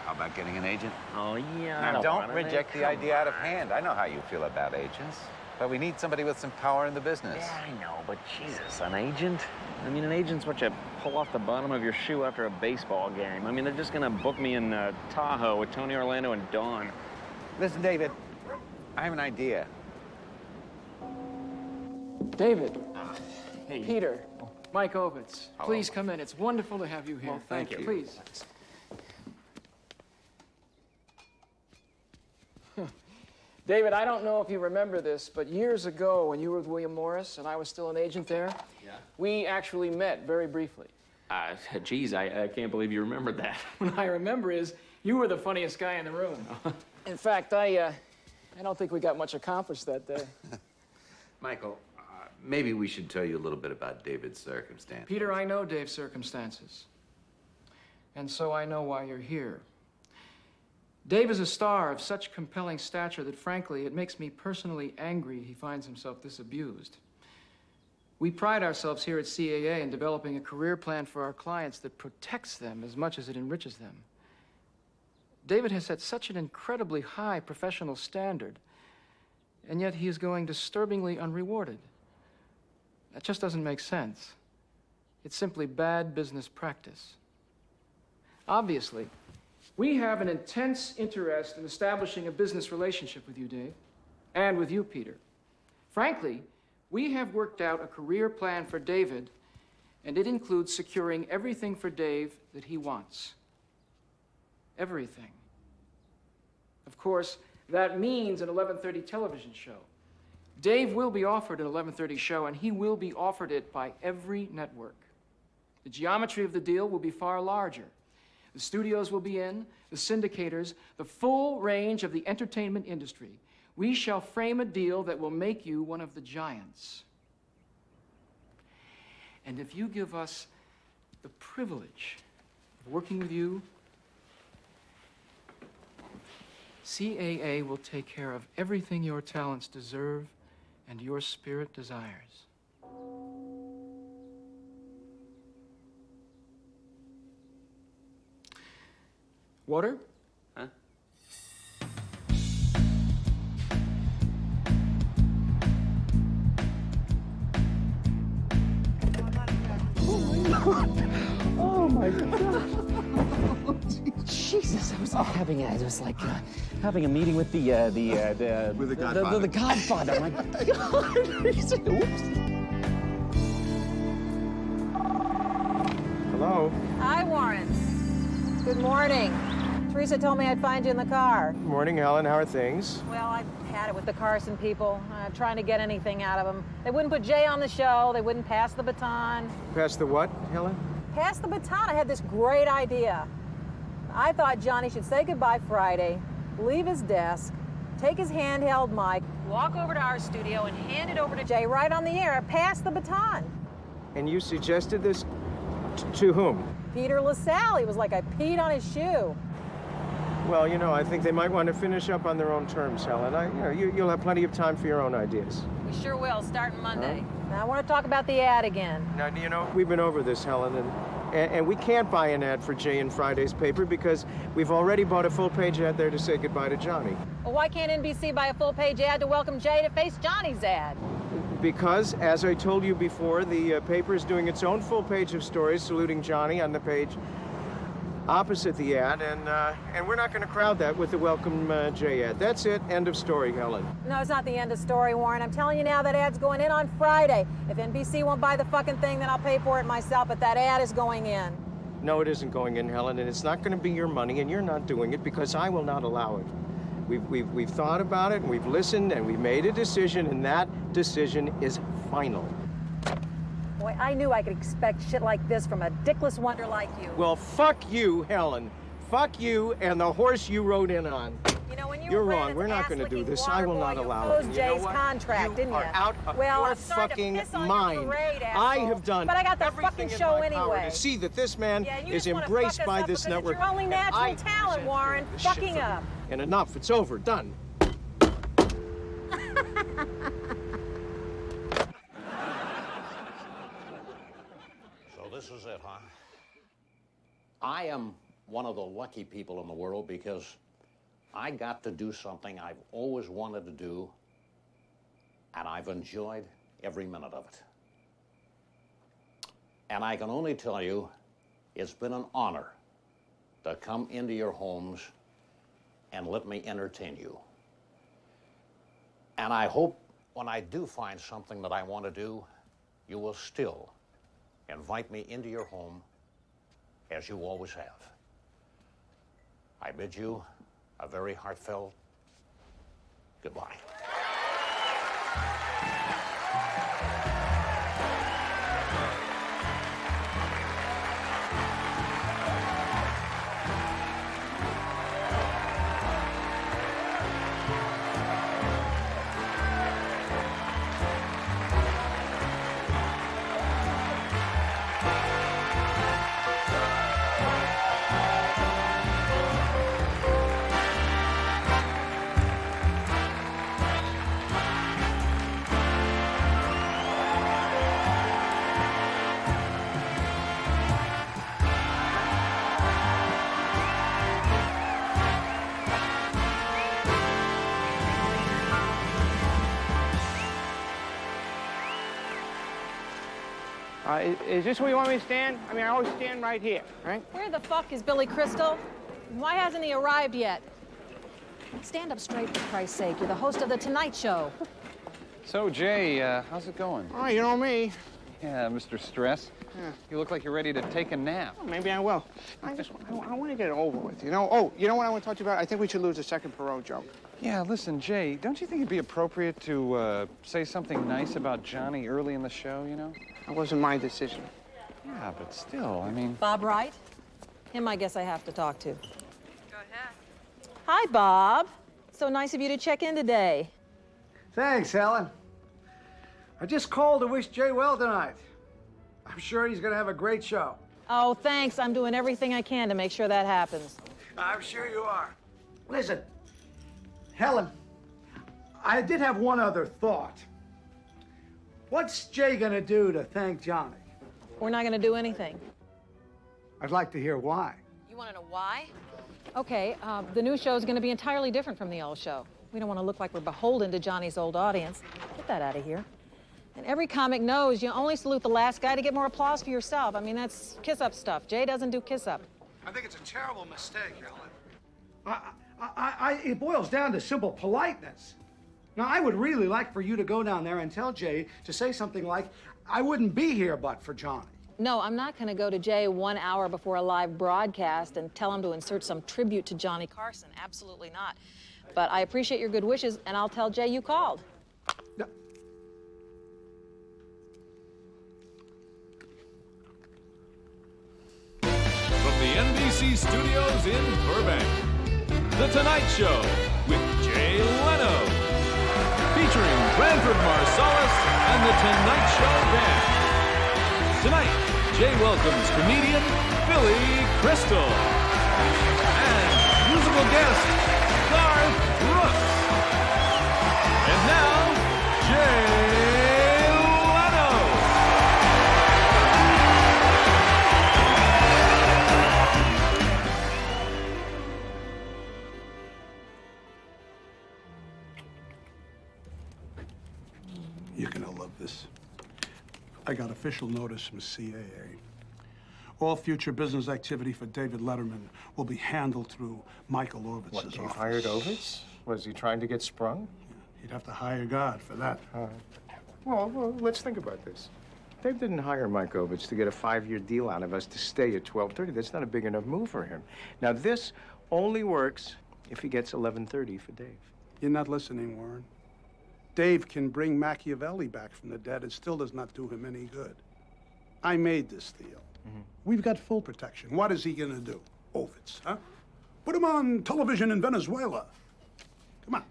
[SPEAKER 13] How about getting an agent?
[SPEAKER 16] Oh, yeah.
[SPEAKER 13] Now, don't reject the idea out of hand. I know how you feel about agents, but we need somebody with some power in the business.
[SPEAKER 16] Yeah, I know, but Jesus, an agent? I mean, an agent's what you pull off the bottom of your shoe after a baseball game. I mean, they're just gonna book me in Tahoe with Tony Orlando and Dawn.
[SPEAKER 13] Listen, David, I have an idea.
[SPEAKER 20] David.
[SPEAKER 16] Hey.
[SPEAKER 20] Peter. Mike Ovitz.
[SPEAKER 13] Hello.
[SPEAKER 20] Please come in. It's wonderful to have you here.
[SPEAKER 16] Well, thank you.
[SPEAKER 20] Please. David, I don't know if you remember this, but years ago when you were with William Morris and I was still an agent there, we actually met very briefly.
[SPEAKER 16] Geez, I can't believe you remembered that.
[SPEAKER 20] What I remember is you were the funniest guy in the room. In fact, I don't think we got much accomplished that day.
[SPEAKER 13] Michael, maybe we should tell you a little bit about David's circumstance.
[SPEAKER 20] Peter, I know Dave's circumstances. And so I know why you're here. Dave is a star of such compelling stature that, frankly, it makes me personally angry he finds himself this abused. We pride ourselves here at CAA in developing a career plan for our clients that protects them as much as it enriches them. David has set such an incredibly high professional standard, and yet he is going disturbingly unrewarded. That just doesn't make sense. It's simply bad business practice. Obviously, we have an intense interest in establishing a business relationship with you, Dave, and with you, Peter. Frankly, we have worked out a career plan for David, and it includes securing everything for Dave that he wants. Everything. Of course, that means an 11:30 television show. Dave will be offered an 11:30 show, and he will be offered it by every network. The geometry of the deal will be far larger. The studios will be in, the syndicators, the full range of the entertainment industry. We shall frame a deal that will make you one of the giants. And if you give us the privilege of working with you, CAA will take care of everything your talents deserve and your spirit desires. Water?
[SPEAKER 16] Huh?
[SPEAKER 21] Oh my God! Jesus, I was like having a meeting with the Godfather. The Godfather. My God! Oops.
[SPEAKER 14] Hello?
[SPEAKER 22] Hi, Warren. Good morning. Teresa told me I'd find you in the car.
[SPEAKER 17] Good morning, Helen. How are things?
[SPEAKER 22] Well, I've had it with the Carson people, trying to get anything out of them. They wouldn't put Jay on the show. They wouldn't pass the baton.
[SPEAKER 17] Pass the what, Helen?
[SPEAKER 22] Pass the baton. I had this great idea. I thought Johnny should say goodbye Friday, leave his desk, take his handheld mic, walk over to our studio and hand it over to Jay right on the air. Pass the baton.
[SPEAKER 17] And you suggested this to whom?
[SPEAKER 22] Peter LaSalle. He was like, I peed on his shoe.
[SPEAKER 17] Well, you know, I think they might want to finish up on their own terms, Helen. You'll have plenty of time for your own ideas.
[SPEAKER 22] We sure will, starting Monday. Now, I want to talk about the ad again.
[SPEAKER 17] Now, you know, we've been over this, Helen, and we can't buy an ad for Jay in Friday's paper because we've already bought a full-page ad there to say goodbye to Johnny.
[SPEAKER 22] Well, why can't NBC buy a full-page ad to welcome Jay to face Johnny's ad?
[SPEAKER 17] Because, as I told you before, the paper is doing its own full page of stories saluting Johnny on the page opposite the ad, and we're not going to crowd that with the welcome Jay ad. That's it. End of story, Helen.
[SPEAKER 22] No, it's not the end of story, Warren. I'm telling you now, that ad's going in on Friday. If NBC won't buy the fucking thing, then I'll pay for it myself, but that ad is going in.
[SPEAKER 17] No, it isn't going in, Helen, and it's not going to be your money, and you're not doing it because I will not allow it. We've thought about it, and we've listened, and we've made a decision, and that decision is final.
[SPEAKER 22] Boy, I knew I could expect shit like this from a dickless wonder like you.
[SPEAKER 17] Well, fuck you, Helen. Fuck you and the horse you rode in on.
[SPEAKER 22] You know, when
[SPEAKER 17] You're wrong. We're not going to do this. I will not allow it.
[SPEAKER 22] You Jay's contract, didn't you?
[SPEAKER 17] are out of
[SPEAKER 22] well,
[SPEAKER 17] your fucking mind. I have done
[SPEAKER 22] but I got the
[SPEAKER 17] everything
[SPEAKER 22] fucking show
[SPEAKER 17] in my power
[SPEAKER 22] anyway.
[SPEAKER 17] to see that this man is embraced by this network.
[SPEAKER 22] It's your only natural talent, Warren. Fucking up.
[SPEAKER 17] And enough. It's over. Done.
[SPEAKER 18] So this is it, huh? I am one of the lucky people in the world because I got to do something I've always wanted to do, and I've enjoyed every minute of it. And I can only tell you, it's been an honor to come into your homes and let me entertain you. And I hope when I do find something that I want to do, you will still invite me into your home as you always have. I bid you a very heartfelt Goodbye.
[SPEAKER 6] Is this where you want me to stand? I mean, I always stand right here, right?
[SPEAKER 22] Where the fuck is Billy Crystal? Why hasn't he arrived yet? Stand up straight, for Christ's sake. You're the host of The Tonight Show.
[SPEAKER 2] So, Jay, how's it going?
[SPEAKER 6] Oh, you know me.
[SPEAKER 2] Yeah, Mr. Stress.
[SPEAKER 6] Yeah.
[SPEAKER 2] You look like you're ready to take a nap.
[SPEAKER 6] Well, maybe I will. I want to get it over with, you know? Oh, you know what I want to talk to you about? I think we should lose the second Perot joke.
[SPEAKER 2] Yeah, listen, Jay, don't you think it'd be appropriate to say something nice about Johnny early in the show, you know?
[SPEAKER 6] That wasn't my decision.
[SPEAKER 2] Yeah, but still, I mean...
[SPEAKER 22] Bob Wright? Him, I guess I have to talk to. Go ahead. Hi, Bob. So nice of you to check in today.
[SPEAKER 5] Thanks, Helen. I just called to wish Jay well tonight. I'm sure he's gonna have a great show.
[SPEAKER 22] Oh, thanks. I'm doing everything I can to make sure that happens.
[SPEAKER 5] I'm sure you are. Listen, Helen, I did have one other thought. What's Jay gonna do to thank Johnny?
[SPEAKER 22] We're not going to do anything.
[SPEAKER 5] I'd like to hear why.
[SPEAKER 22] You want to know why? Okay, the new show is going to be entirely different from the old show. We don't want to look like we're beholden to Johnny's old audience. Get that out of here. And every comic knows you only salute the last guy to get more applause for yourself. I mean, that's kiss-up stuff. Jay doesn't do kiss-up.
[SPEAKER 5] I think it's a terrible mistake, Helen. It boils down to simple politeness. Now, I would really like for you to go down there and tell Jay to say something like, I wouldn't be here but for Johnny.
[SPEAKER 22] No, I'm not going to go to Jay 1 hour before a live broadcast and tell him to insert some tribute to Johnny Carson. Absolutely not. But I appreciate your good wishes, and I'll tell Jay you called.
[SPEAKER 5] No.
[SPEAKER 8] From the NBC studios in Burbank, The Tonight Show with Jay Leno. Featuring Branford Marsalis and The Tonight Show Band. Tonight, Jay welcomes comedian Billy Crystal. And musical guest, Garth Brooks. And now, Jay Leno.
[SPEAKER 14] You're gonna love this. I got official notice from CAA. All future business activity for David Letterman will be handled through Michael Orvitz's
[SPEAKER 17] What,
[SPEAKER 14] office.
[SPEAKER 17] you hired Ovitz? Was he trying to get sprung?
[SPEAKER 14] You'd have to hire God for that.
[SPEAKER 17] Well, let's think about this. Dave didn't hire Mike Ovitz to get a 5-year deal out of us to stay at 12:30. That's not a big enough move for him. Now, this only works if he gets 11:30 for Dave.
[SPEAKER 14] You're not listening, Warren. Dave can bring Machiavelli back from the dead. It still does not do him any good. I made this deal. We've got full protection. What is he gonna do? Ovitz, huh? Put him on television in Venezuela. Come on.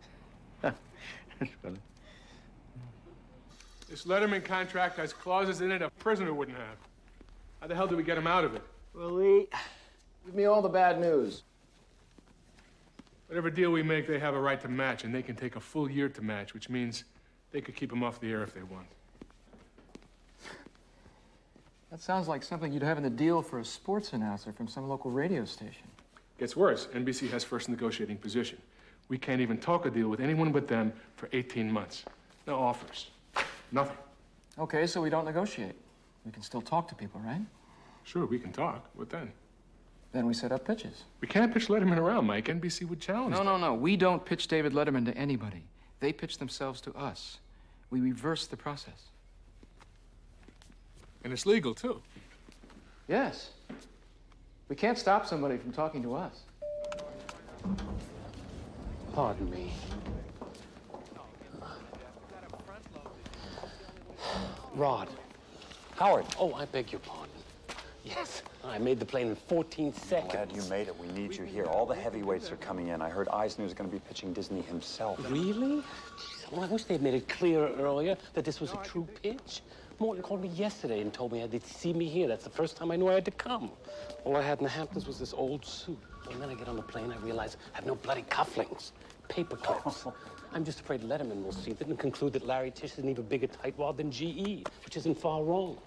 [SPEAKER 17] That's funny.
[SPEAKER 9] This Letterman contract has clauses in it a prisoner wouldn't have. How the hell do we get him out of it?
[SPEAKER 20] Willie, give me all the bad news.
[SPEAKER 9] Whatever deal we make, they have a right to match, and they can take a full year to match, which means they could keep him off the air if they want.
[SPEAKER 20] That sounds like something you'd have in the deal for a sports announcer from some local radio station.
[SPEAKER 9] Gets worse. NBC has first negotiating position. We can't even talk a deal with anyone but them for 18 months. No offers. Nothing.
[SPEAKER 20] Okay, so we don't negotiate. We can still talk to people, right?
[SPEAKER 9] Sure, we can talk. What then?
[SPEAKER 20] Then we set up pitches.
[SPEAKER 9] We can't pitch Letterman around, Mike. NBC would challenge them.
[SPEAKER 20] No. We don't pitch David Letterman to anybody. They pitch themselves to us. We reverse the process.
[SPEAKER 9] And it's legal, too.
[SPEAKER 20] Yes. We can't stop somebody from talking to us.
[SPEAKER 18] Pardon me.
[SPEAKER 21] Rod.
[SPEAKER 12] Howard. Oh, I beg your pardon. Yes, I made the plane in 14 seconds.
[SPEAKER 7] Glad you made it. We need you here. All the heavyweights are coming in. I heard Eisner's going to be pitching Disney himself.
[SPEAKER 12] Really? Jeez, well, I wish they'd made it clear earlier that this was a true pitch. Morton called me yesterday and told me they'd see me here. That's the first time I knew I had to come. All I had in the Hamptons was this old suit. And then I get on the plane, I realize I have no bloody cufflinks, paper clips. I'm just afraid Letterman will see that and conclude that Larry Tisch is an even bigger tightwad than GE, which isn't far wrong.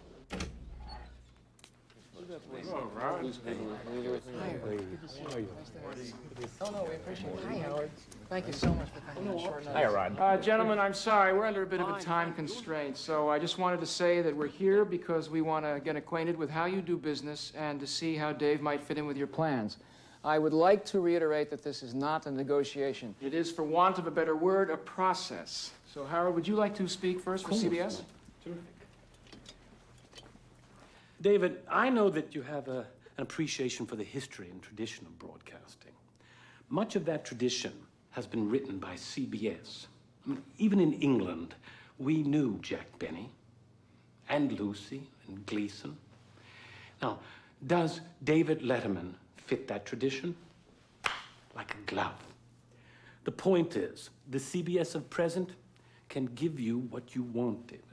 [SPEAKER 20] Oh, no, we appreciate it. Hi, Howard. Thank you so much for coming on short notice.
[SPEAKER 16] Hi, Rod.
[SPEAKER 20] Gentlemen, I'm sorry. We're under a bit of a time constraint, so I just wanted to say that we're here because we want to get acquainted with how you do business and to see how Dave might fit in with your plans. I would like to reiterate that this is not a negotiation. It is, for want of a better word, a process. So, Howard, would you like to speak first for CBS?
[SPEAKER 12] Terrific. David, I know that you have an appreciation for the history and tradition of broadcasting. Much of that tradition has been written by CBS. I mean, even in England, we knew Jack Benny and Lucy and Gleason. Now, does David Letterman fit that tradition? Like a glove. The point is, the CBS of present can give you what you want, David.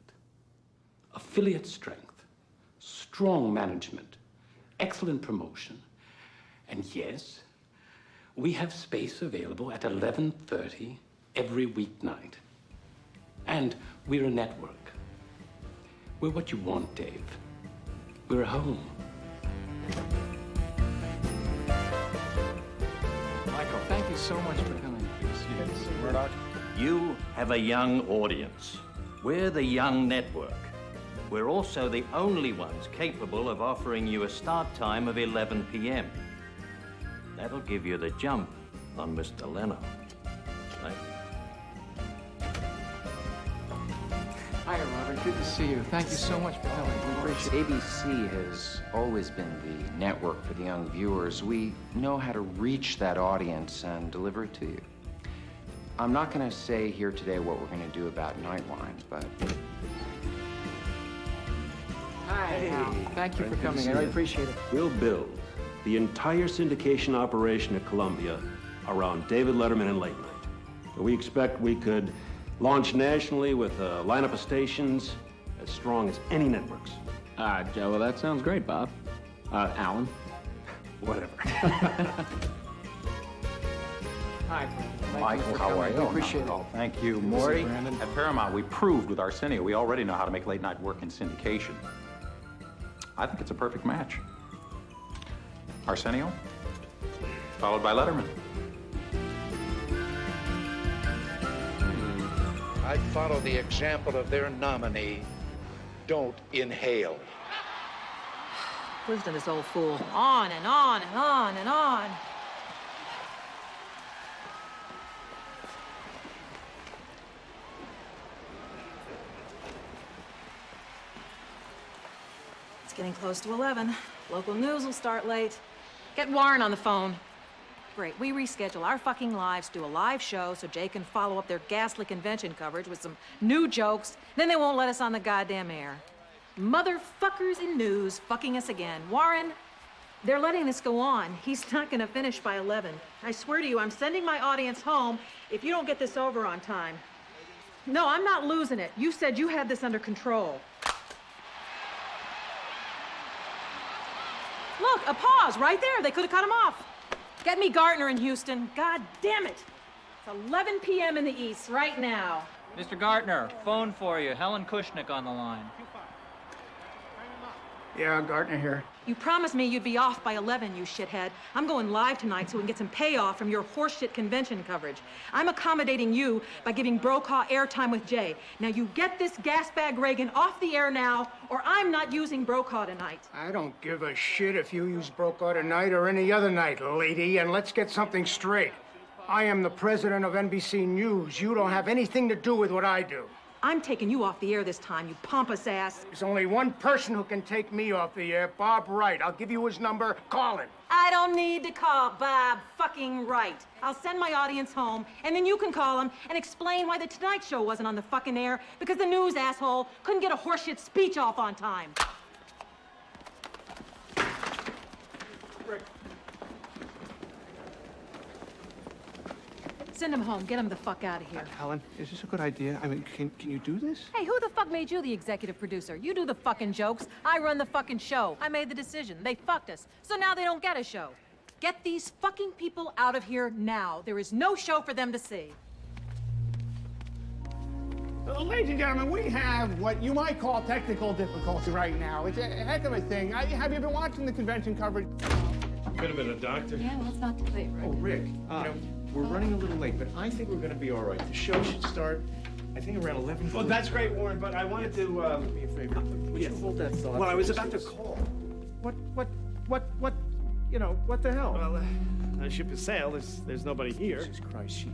[SPEAKER 12] Affiliate strength, strong management, excellent promotion, and yes, we have space available at 11:30 every weeknight. And we're a network. We're what you want, Dave. We're a home.
[SPEAKER 20] Michael, thank you so much for coming.
[SPEAKER 15] Murdoch, you have a young audience. We're the young network. We're also the only ones capable of offering you a start time of 11 p.m. That'll give you the jump on Mr. Leno. Right?
[SPEAKER 20] Hi, Robert. Good to see you. Thank you so much for coming. We appreciate it.
[SPEAKER 23] ABC has always been the network for the young viewers. We know how to reach that audience and deliver it to you. I'm not going to say here today what we're going to do about Nightline, but...
[SPEAKER 20] Hi, Al. Thank you for coming. I really appreciate it.
[SPEAKER 24] We'll build the entire syndication operation at Columbia around David Letterman and late night. We expect we could launch nationally with a lineup of stations as strong as any networks.
[SPEAKER 16] Joe, well, that sounds great, Bob. Alan?
[SPEAKER 24] Whatever.
[SPEAKER 20] Hi.
[SPEAKER 25] Michael, how are you?
[SPEAKER 20] We appreciate it.
[SPEAKER 25] Oh, thank you, Morty. At Paramount, we proved with Arsenio we already know how to make late night work in syndication. I think it's a perfect match. Arsenio, followed by Letterman.
[SPEAKER 26] I'd follow the example of their nominee. Don't inhale.
[SPEAKER 10] Listen to this old fool. On and on and on and on. It's getting close to 11. Local news will start late. Get Warren on the phone. Great, we reschedule our fucking lives, do a live show so Jay can follow up their ghastly convention coverage with some new jokes. Then they won't let us on the goddamn air. Motherfuckers in news fucking us again. Warren, they're letting this go on. He's not gonna finish by 11. I swear to you, I'm sending my audience home if you don't get this over on time. No, I'm not losing it. You said you had this under control. Look, a pause right there. They could have cut him off. Get me Gartner in Houston. God damn it. It's 11 p.m. in the East right now.
[SPEAKER 27] Mr. Gartner, phone for you. Helen Kushnick on the line.
[SPEAKER 5] Yeah, Gartner here.
[SPEAKER 10] You promised me you'd be off by 11, you shithead. I'm going live tonight so we can get some payoff from your horseshit convention coverage. I'm accommodating you by giving Brokaw airtime with Jay. Now you get this gasbag Reagan off the air now, or I'm not using Brokaw tonight.
[SPEAKER 5] I don't give a shit if you use Brokaw tonight or any other night, lady, and let's get something straight. I am the president of NBC News. You don't have anything to do with what I do.
[SPEAKER 22] I'm taking you off the air this time, you pompous ass.
[SPEAKER 9] There's only one person who can take me off the air, Bob Wright. I'll give you his number. Call him.
[SPEAKER 22] I don't need to call Bob fucking Wright. I'll send my audience home, and then you can call him and explain why The Tonight Show wasn't on the fucking air because the news asshole couldn't get a horseshit speech off on time. Send him home. Get him the fuck out of here.
[SPEAKER 5] Helen, is this a good idea? I mean, can you do this?
[SPEAKER 22] Hey, who the fuck made you the executive producer? You do the fucking jokes. I run the fucking show. I made the decision. They fucked us. So now they don't get a show. Get these fucking people out of here now. There is no show for them to see.
[SPEAKER 1] Ladies and gentlemen, we have what you might call technical difficulty right now. It's a heck of a thing. Have you been watching the convention coverage?
[SPEAKER 9] Wait a minute, Doctor.
[SPEAKER 22] Yeah, well, it's not too late, Rick.
[SPEAKER 17] Oh, Rick, you know, we're running a little late, but I think we're going to be all right. The show should start, I think, around 11.
[SPEAKER 1] Well, that's great, Warren, but I wanted to,
[SPEAKER 17] Do me a favor. Would you hold that thought?
[SPEAKER 1] well, I was
[SPEAKER 17] for
[SPEAKER 1] about to
[SPEAKER 17] us?
[SPEAKER 1] call. What, what the hell?
[SPEAKER 3] Well, the ship has sailed. There's nobody here.
[SPEAKER 17] Jesus Christ,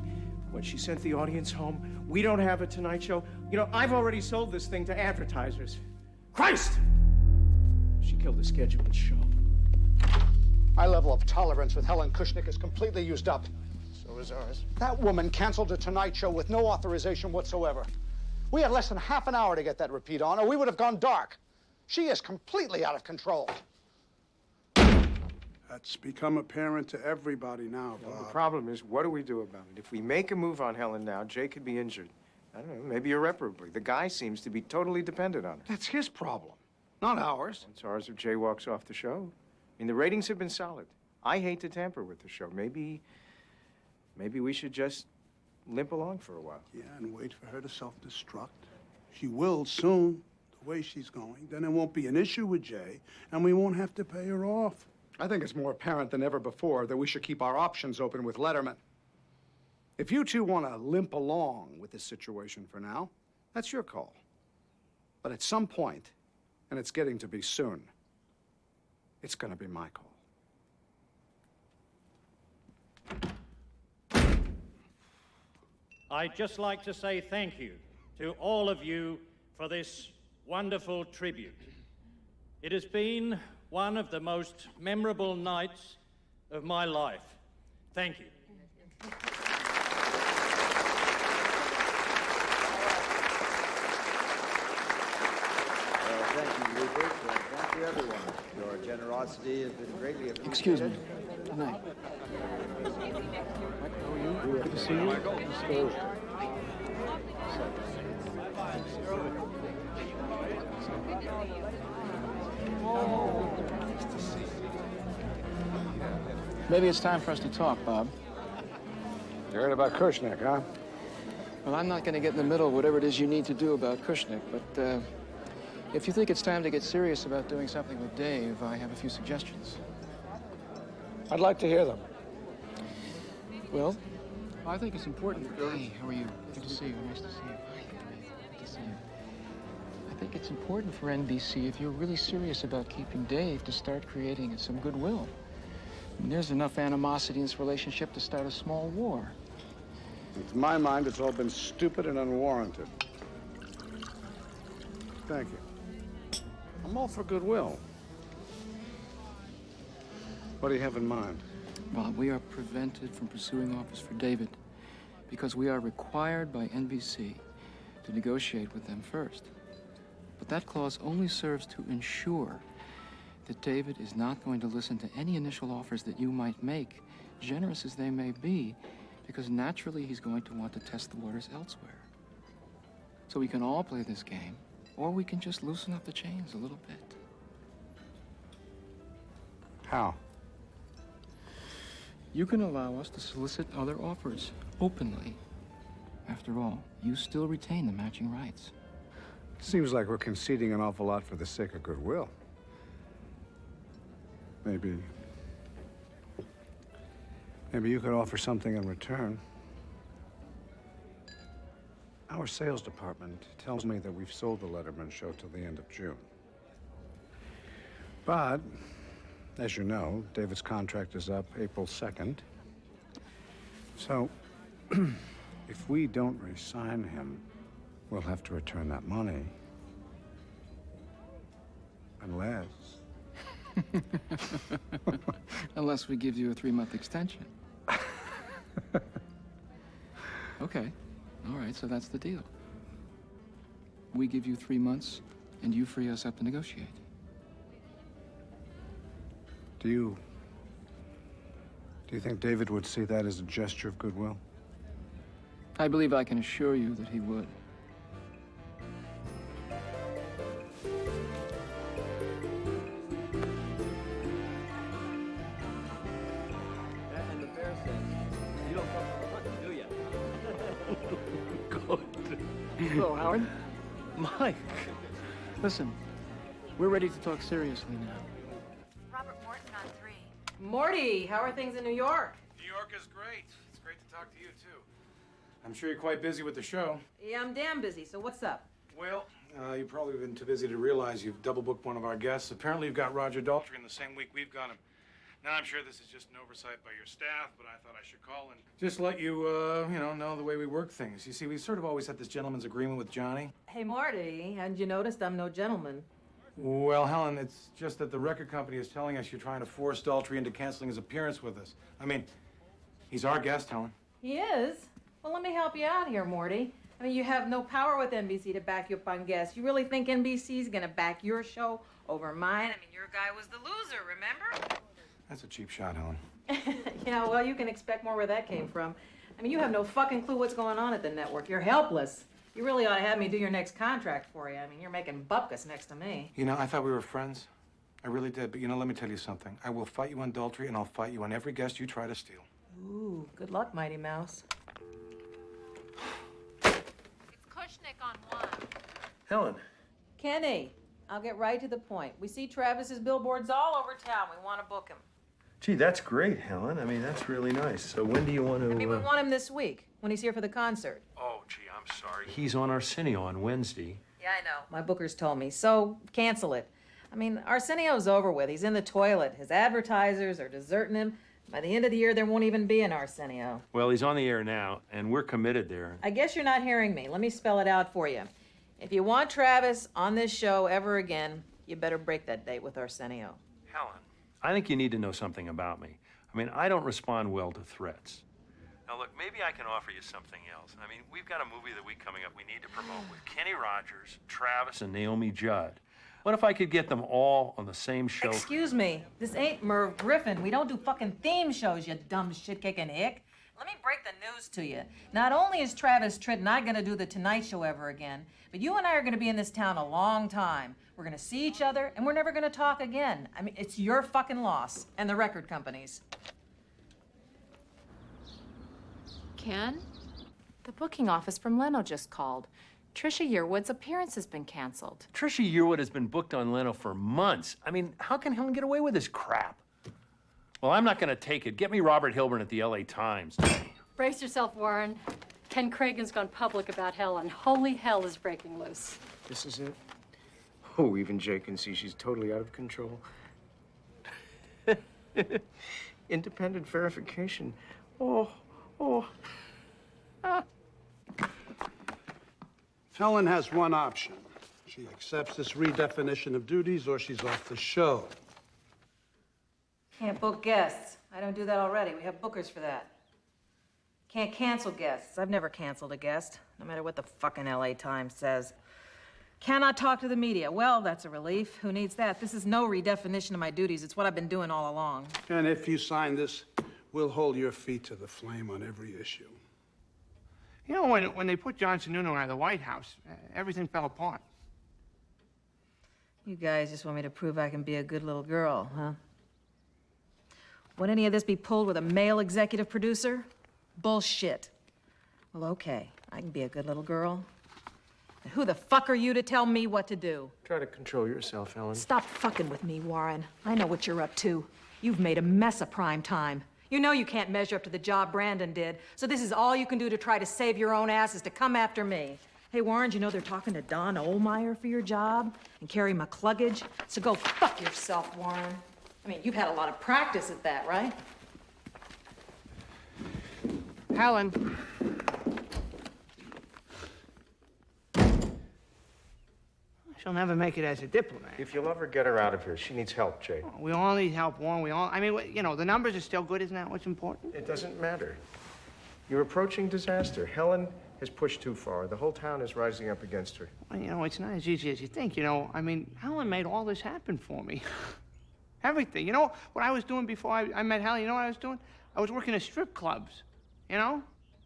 [SPEAKER 17] she sent the audience home. We don't have a Tonight Show. You know, I've already sold this thing to advertisers. Christ! She killed the scheduled show.
[SPEAKER 5] My level of tolerance with Helen Kushnick is completely used up.
[SPEAKER 3] So is ours.
[SPEAKER 5] That woman canceled The Tonight Show with no authorization whatsoever. We had less than half an hour to get that repeat on, or we would have gone dark. She is completely out of control.
[SPEAKER 14] That's become apparent to everybody now,
[SPEAKER 17] Well,
[SPEAKER 14] Bob.
[SPEAKER 17] the problem is, what do we do about it? If we make a move on Helen now, Jay could be injured. I don't know, maybe irreparably. The guy seems to be totally dependent on her.
[SPEAKER 5] That's his problem, not ours.
[SPEAKER 17] It's ours if Jay walks off the show. I mean, the ratings have been solid. I hate to tamper with the show. Maybe we should just limp along for a while.
[SPEAKER 14] Yeah, and wait for her to self-destruct. She will soon, the way she's going. Then it won't be an issue with Jay, and we won't have to pay her off.
[SPEAKER 5] I think it's more apparent than ever before that we should keep our options open with Letterman. If you two want to limp along with this situation for now, that's your call. But at some point, and it's getting to be soon, it's going to be my call.
[SPEAKER 4] I'd just like to say thank you to all of you for this wonderful tribute. It has been one of the most memorable nights of my life. Thank you.
[SPEAKER 6] Thank you, Rupert. Thank you, everyone. Your generosity has been greatly appreciated.
[SPEAKER 20] Excuse me. Good night. How are you? Good to see you. Maybe it's time for us to talk, Bob.
[SPEAKER 5] You heard about Kushnick, huh?
[SPEAKER 20] Well, I'm not going to get in the middle of whatever it is you need to do about Kushnick, but if you think it's time to get serious about doing something with Dave, I have a few suggestions.
[SPEAKER 5] I'd like to hear them.
[SPEAKER 20] Well, I think it's important. Hey, how are you? Good to see you. Nice to see you. Good to see you. I think it's important for NBC, if you're really serious about keeping Dave, to start creating some goodwill. I mean, there's enough animosity in this relationship to start a small war.
[SPEAKER 5] To my mind, it's all been stupid and unwarranted. Thank you. I'm all for goodwill. What do you have in mind?
[SPEAKER 20] Bob, we are prevented from pursuing offers for David because we are required by NBC to negotiate with them first. But that clause only serves to ensure that David is not going to listen to any initial offers that you might make, generous as they may be, because naturally he's going to want to test the waters elsewhere. So we can all play this game, or we can just loosen up the chains a little bit.
[SPEAKER 5] How?
[SPEAKER 20] You can allow us to solicit other offers openly. After all, you still retain the matching rights.
[SPEAKER 5] Seems like we're conceding an awful lot for the sake of goodwill. Maybe you could offer something in return. Our sales department tells me that we've sold the Letterman show till the end of June. But, as you know, David's contract is up April 2nd. So, if we don't re-sign him,
[SPEAKER 14] We'll have to return that money. Unless...
[SPEAKER 20] Unless we give you a 3-month extension. Okay. All right, so that's the deal. We give you 3 months, and you free us up to negotiate.
[SPEAKER 14] Do you think David would see that as a gesture of goodwill?
[SPEAKER 20] I believe I can assure you that he would.
[SPEAKER 15] And the bear says, you don't come from the hunt, do you?
[SPEAKER 20] Hello, Howard. Mike. Listen, we're ready to talk seriously now.
[SPEAKER 22] Robert Morton on 3.
[SPEAKER 10] Morty, how are things in New York?
[SPEAKER 9] New York is great. It's great to talk to you, too. I'm sure you're quite busy with the show.
[SPEAKER 10] Yeah, I'm damn busy, so what's up?
[SPEAKER 9] Well, you've probably been too busy to realize you've double-booked one of our guests. Apparently, you've got Roger Daltrey in the same week we've got him. Now, I'm sure this is just an oversight by your staff, but I thought I should call and just let you, know the way we work things. You see, we sort of always had this gentleman's agreement with Johnny.
[SPEAKER 10] Hey, Morty, hadn't you noticed I'm no gentleman?
[SPEAKER 9] Well, Helen, it's just that the record company is telling us you're trying to force Daltrey into canceling his appearance with us. I mean, he's our guest, Helen.
[SPEAKER 10] He is? Well, let me help you out here, Morty. I mean, you have no power with NBC to back you up on guests. You really think NBC's gonna back your show over mine? I mean, your guy was the loser, remember?
[SPEAKER 9] That's a cheap shot, Helen.
[SPEAKER 10] Yeah, well, you can expect more where that came from. I mean, you have no fucking clue what's going on at the network. You're helpless. You really ought to have me do your next contract for you. I mean, you're making bupkis next to me.
[SPEAKER 9] You know, I thought we were friends. I really did. But, let me tell you something. I will fight you on Daltrey, and I'll fight you on every guest you try to steal.
[SPEAKER 10] Ooh, good luck, Mighty Mouse.
[SPEAKER 22] It's Kushnick on 1.
[SPEAKER 9] Helen.
[SPEAKER 10] Kenny, I'll get right to the point. We see Travis's billboards all over town. We want to book him.
[SPEAKER 2] Gee, that's great, Helen. I mean, that's really nice. So when do you want to...
[SPEAKER 10] I mean, we want him this week, when he's here for the concert.
[SPEAKER 2] Oh, gee, I'm sorry. He's on Arsenio on Wednesday.
[SPEAKER 10] Yeah, I know. My bookers told me, so cancel it. I mean, Arsenio's over with. He's in the toilet. His advertisers are deserting him. By the end of the year, there won't even be an Arsenio.
[SPEAKER 2] Well, he's on the air now, and we're committed there.
[SPEAKER 10] I guess you're not hearing me. Let me spell it out for you. If you want Travis on this show ever again, you better break that date with Arsenio.
[SPEAKER 2] Helen, I think you need to know something about me. I mean, I don't respond well to threats. Now, look, maybe I can offer you something else. I mean, we've got a movie the week coming up we need to promote with Kenny Rogers, Travis, and Naomi Judd. What if I could get them all on the same show?
[SPEAKER 10] Excuse me, this ain't Merv Griffin. We don't do fucking theme shows, you dumb shit-kicking hick. Let me break the news to you. Not only is Travis Tritt not gonna do the Tonight Show ever again, but you and I are gonna be in this town a long time. We're gonna see each other, and we're never gonna talk again. I mean, it's your fucking loss, and the record company's.
[SPEAKER 8] Ken? The booking office from Leno just called. Trisha Yearwood's appearance has been canceled.
[SPEAKER 2] Trisha Yearwood has been booked on Leno for months. I mean, how can Helen get away with this crap? Well, I'm not going to take it. Get me Robert Hilburn at the LA Times.
[SPEAKER 11] Brace yourself, Warren. Ken Cragen's gone public about Helen. Holy hell is breaking loose.
[SPEAKER 17] This is it? Oh, even Jay can see she's totally out of control. Independent verification. Oh.
[SPEAKER 14] Helen has one option. She accepts this redefinition of duties or she's off the show.
[SPEAKER 10] Can't book guests. I don't do that already. We have bookers for that. Can't cancel guests. I've never canceled a guest, no matter what the fucking LA Times says. Cannot talk to the media. Well, that's a relief. Who needs that? This is no redefinition of my duties. It's what I've been doing all along.
[SPEAKER 14] And if you sign this, we'll hold your feet to the flame on every issue.
[SPEAKER 1] You know, when they put John Sununu out of the White House, everything fell apart.
[SPEAKER 10] You guys just want me to prove I can be a good little girl, huh? Would any of this be pulled with a male executive producer? Bullshit. Well, okay, I can be a good little girl. And who the fuck are you to tell me what to do?
[SPEAKER 17] Try to control yourself, Helen.
[SPEAKER 10] Stop fucking with me, Warren. I know what you're up to. You've made a mess of prime time. You know you can't measure up to the job Brandon did, so this is all you can do to try to save your own ass is to come after me. Hey, Warren, you know they're talking to Don Ohlmeyer for your job and Carrie McCluggage, so go fuck yourself, Warren. I mean, you've had a lot of practice at that, right?
[SPEAKER 1] Helen.
[SPEAKER 5] She'll never make it as a diplomat.
[SPEAKER 17] If you'll ever get her out of here, she needs help, Jay.
[SPEAKER 5] We all need help, Warren. I mean, you know, the numbers are still good. Isn't that what's important?
[SPEAKER 17] It doesn't matter. You're approaching disaster. Helen has pushed too far. The whole town is rising up against her.
[SPEAKER 5] Well, you know, it's not as easy as you think. You know, I mean, Helen made all this happen for me. Everything. You know what I was doing before I met Helen? You know what I was doing? I was working at strip clubs. You know?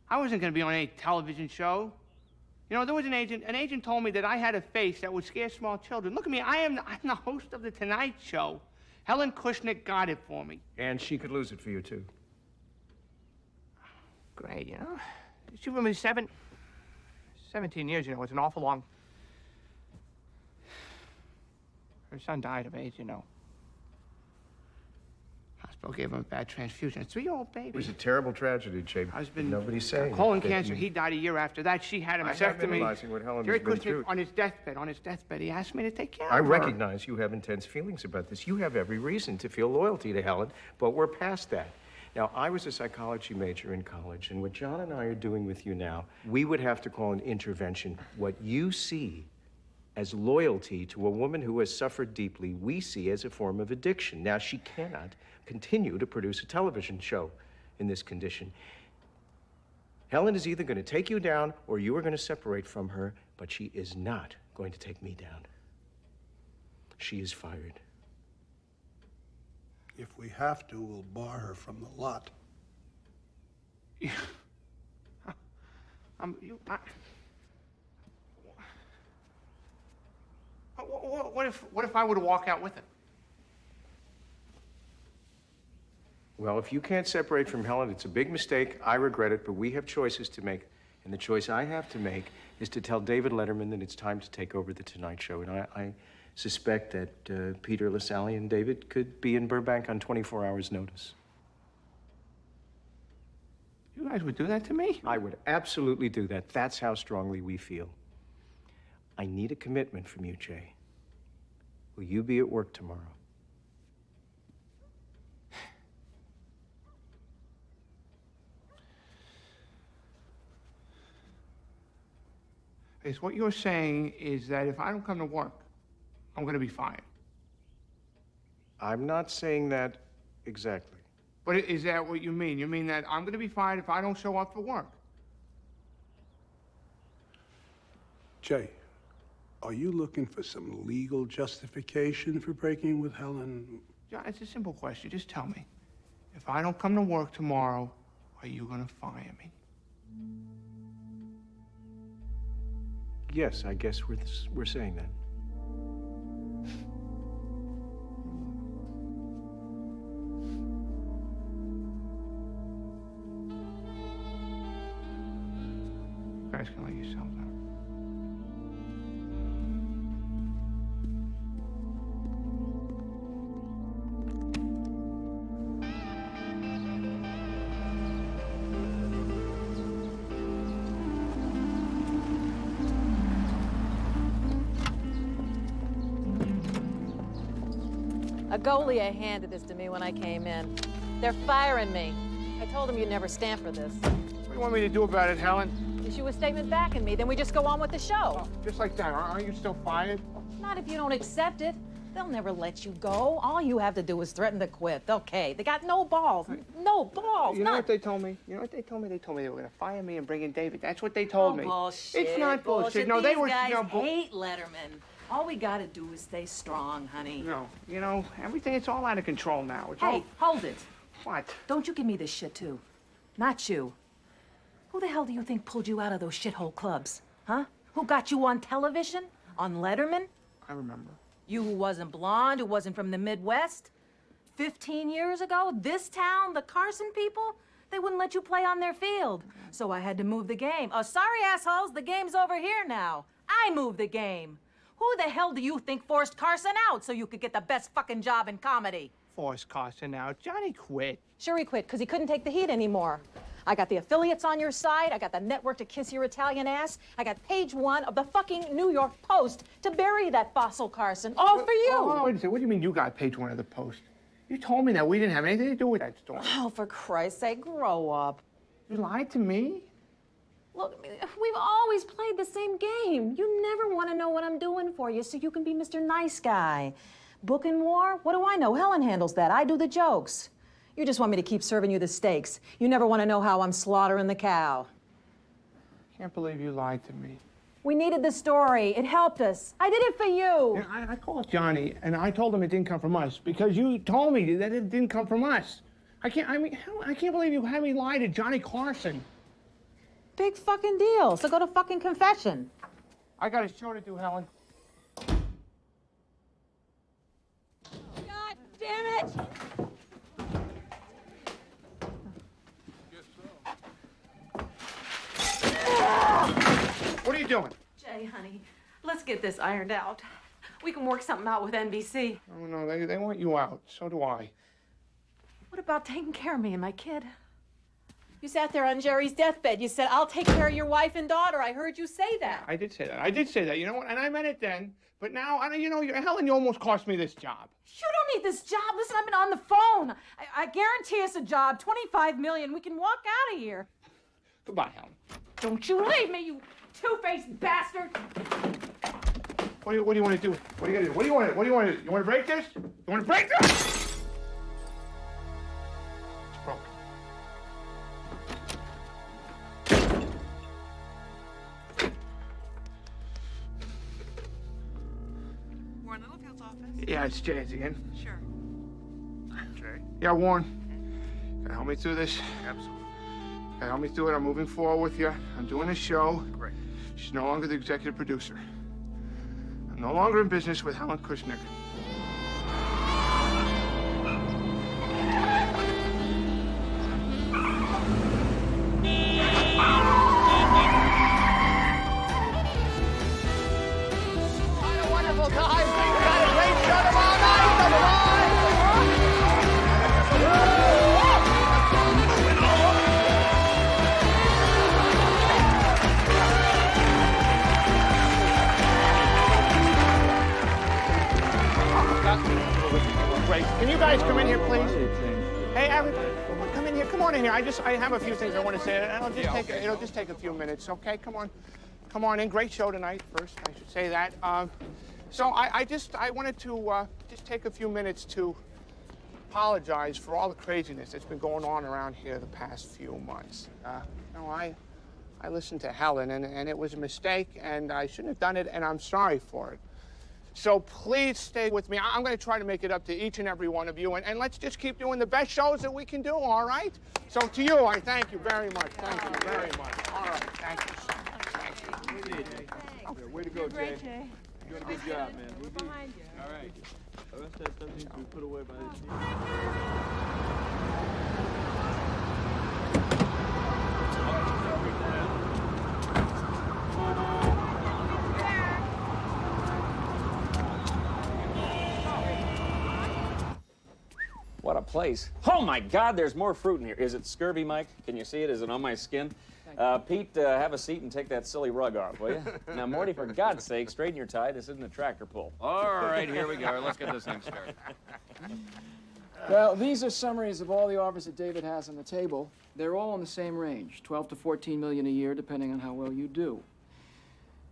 [SPEAKER 5] I wasn't going to be on any television show. You know, there was an agent told me that I had a face that would scare small children. Look at me, I'm the host of The Tonight Show. Helen Kushnick got it for me.
[SPEAKER 17] And she could lose it for you, too.
[SPEAKER 5] Great, you know? She was with me 17 years, you know, it's an awful long... Her son died of AIDS, you know. Hospital gave him a bad transfusion. A 3-year-old baby.
[SPEAKER 17] It was a terrible tragedy, Jay. Nobody's saying.
[SPEAKER 5] Colon cancer. He died a year after that. She had a mastectomy.
[SPEAKER 17] I have been realizing what Helen
[SPEAKER 5] Jerry
[SPEAKER 17] has been
[SPEAKER 5] Kushnick,
[SPEAKER 17] through.
[SPEAKER 5] on his deathbed, he asked me to take care of
[SPEAKER 17] I
[SPEAKER 5] her.
[SPEAKER 17] recognize you have intense feelings about this. You have every reason to feel loyalty to Helen, but we're past that. Now, I was a psychology major in college, and what John and I are doing with you now, we would have to call an intervention. What you see as loyalty to a woman who has suffered deeply, we see as a form of addiction. Now, she cannot continue to produce a television show in this condition. Helen is either going to take you down or you are going to separate from her, but she is not going to take me down. She is fired.
[SPEAKER 14] If we have to, we'll bar her from the lot.
[SPEAKER 5] What if I were to walk out with him?
[SPEAKER 17] Well, if you can't separate from Helen, it's a big mistake. I regret it, but we have choices to make. And the choice I have to make is to tell David Letterman that it's time to take over The Tonight Show. And I suspect that Peter Lasalle and David could be in Burbank on 24 hours' notice.
[SPEAKER 5] You guys would do that to me?
[SPEAKER 17] I would absolutely do that. That's how strongly we feel. I need a commitment from you, Jay. Will you be at work tomorrow?
[SPEAKER 5] Is what you're saying is that if I don't come to work, I'm going to be fired.
[SPEAKER 17] I'm not saying that exactly.
[SPEAKER 5] But is that what you mean? You mean that I'm going to be fired if I don't show up for work?
[SPEAKER 14] Jay, are you looking for some legal justification for breaking with Helen?
[SPEAKER 5] John, it's a simple question. Just tell me. If I don't come to work tomorrow, are you going to fire me?
[SPEAKER 17] Yes, I guess we're saying that.
[SPEAKER 5] You guys can let yourselves out.
[SPEAKER 22] A Golia handed this to me when I came in. They're firing me. I told them you'd never stand for this.
[SPEAKER 5] What do you want me to do about it, Helen?
[SPEAKER 22] Issue a statement backing me, then we just go on with the show.
[SPEAKER 5] Just like that, aren't you still fired?
[SPEAKER 22] Not if you don't accept it. They'll never let you go. All you have to do is threaten to quit. Okay, they got no balls. No balls.
[SPEAKER 5] You know what they told me? You know what they told me? They told me they were going to fire me and bring in David. That's what they told me.
[SPEAKER 22] Bullshit.
[SPEAKER 5] It's not bullshit. No,
[SPEAKER 22] These
[SPEAKER 5] they were.
[SPEAKER 22] guys
[SPEAKER 5] You know,
[SPEAKER 22] hate Letterman. All we got to do is stay strong, honey.
[SPEAKER 5] No, you know, everything, it's all out of control now. It's
[SPEAKER 22] Hey, hold it.
[SPEAKER 5] What?
[SPEAKER 22] Don't you give me this shit, too. Not you. Who the hell do you think pulled you out of those shithole clubs? Huh? Who got you on television? On Letterman?
[SPEAKER 5] I remember.
[SPEAKER 22] You who wasn't blonde, who wasn't from the Midwest? 15 years ago, this town, the Carson people, they wouldn't let you play on their field. So I had to move the game. Oh, sorry, assholes, the game's over here now. I moved the game. Who the hell do you think forced Carson out so you could get the best fucking job in comedy?
[SPEAKER 5] Forced Carson out. Johnny quit.
[SPEAKER 22] Sure he quit, because he couldn't take the heat anymore. I got the affiliates on your side. I got the network to kiss your Italian ass. I got page 1 of the fucking New York Post to bury that fossil Carson. All for you.
[SPEAKER 5] Oh, wait a second. What do you mean you got page 1 of the Post? You told me that we didn't have anything to do with that story.
[SPEAKER 22] Oh, for Christ's sake, grow up.
[SPEAKER 5] You lied to me?
[SPEAKER 22] Look, we've always played the same game. You never want to know what I'm doing for you so you can be Mr. Nice Guy. Booking war? What do I know? Helen handles that. I do the jokes. You just want me to keep serving you the steaks. You never want to know how I'm slaughtering the cow.
[SPEAKER 1] Can't believe you lied to me.
[SPEAKER 22] We needed the story. It helped us. I did it for you.
[SPEAKER 1] Yeah, I called Johnny, and I told him it didn't come from us because you told me that it didn't come from us. I can't believe you had me lie to Johnny Carson.
[SPEAKER 22] Big fucking deal. So go to fucking confession.
[SPEAKER 1] I got a show to do, Helen.
[SPEAKER 22] God damn it!
[SPEAKER 1] What are you doing?
[SPEAKER 22] Jay, honey, let's get this ironed out. We can work something out with NBC.
[SPEAKER 1] Oh, no, they want you out. So do I.
[SPEAKER 22] What about taking care of me and my kid? You sat there on Jerry's deathbed. You said, I'll take care of your wife and daughter. I heard you say that.
[SPEAKER 1] I did say that. I did say that. You know what? And I meant it then. But now, Helen, you almost cost me this job.
[SPEAKER 22] You don't need this job. Listen, I've been on the phone. I guarantee us a job, $25 million. We can walk out of here.
[SPEAKER 1] Goodbye, Helen.
[SPEAKER 22] Don't you leave me, you two-faced bastard.
[SPEAKER 1] What do you want to do? What are you going to do? What do you want to do? You want to break this? You want to break this? It's broken.
[SPEAKER 7] Warren Littlefield's office?
[SPEAKER 1] Yeah, it's Jay's again.
[SPEAKER 7] Sure.
[SPEAKER 1] Jay? Yeah, Warren. Can you help me through this?
[SPEAKER 7] Absolutely.
[SPEAKER 1] Can you help me through it? I'm moving forward with you. I'm doing a show.
[SPEAKER 7] Great.
[SPEAKER 1] She's no longer the executive producer. I'm no longer in business with Helen Kushnick.
[SPEAKER 7] What a wonderful time. We've got a great show tomorrow night.
[SPEAKER 1] Great. Can you guys come in here, please? Hey, everybody, come in here. Come on in here. I have a few things I want to say. It'll just take a few minutes. Okay, come on in. Great show tonight. First, I should say that. So I wanted to just take a few minutes to apologize for all the craziness that's been going on around here the past few months. I listened to Helen, and it was a mistake, and I shouldn't have done it, and I'm sorry for it. So please stay with me. I'm going to try to make it up to each and every one of you, and let's just keep doing the best shows that we can do, all right? So to you, I thank you very much. Thank you very much. All right, thank you so much. Thank you.
[SPEAKER 12] Way to go, Jay.
[SPEAKER 7] Jay.
[SPEAKER 12] You're doing a good job, man.
[SPEAKER 7] We're behind you.
[SPEAKER 12] All right. The rest has something to be put away by this team.
[SPEAKER 16] What a place. Oh my God, there's more fruit in here. Is it scurvy, Mike? Can you see it? Is it on my skin? Pete, have a seat and take that silly rug off, will you? Now, Morty, for God's sake, straighten your tie. This isn't a tractor pull.
[SPEAKER 12] All right, here we go. Let's get this thing started.
[SPEAKER 20] Well, these are summaries of all the offers that David has on the table. They're all in the same range, 12 to 14 million a year, depending on how well you do.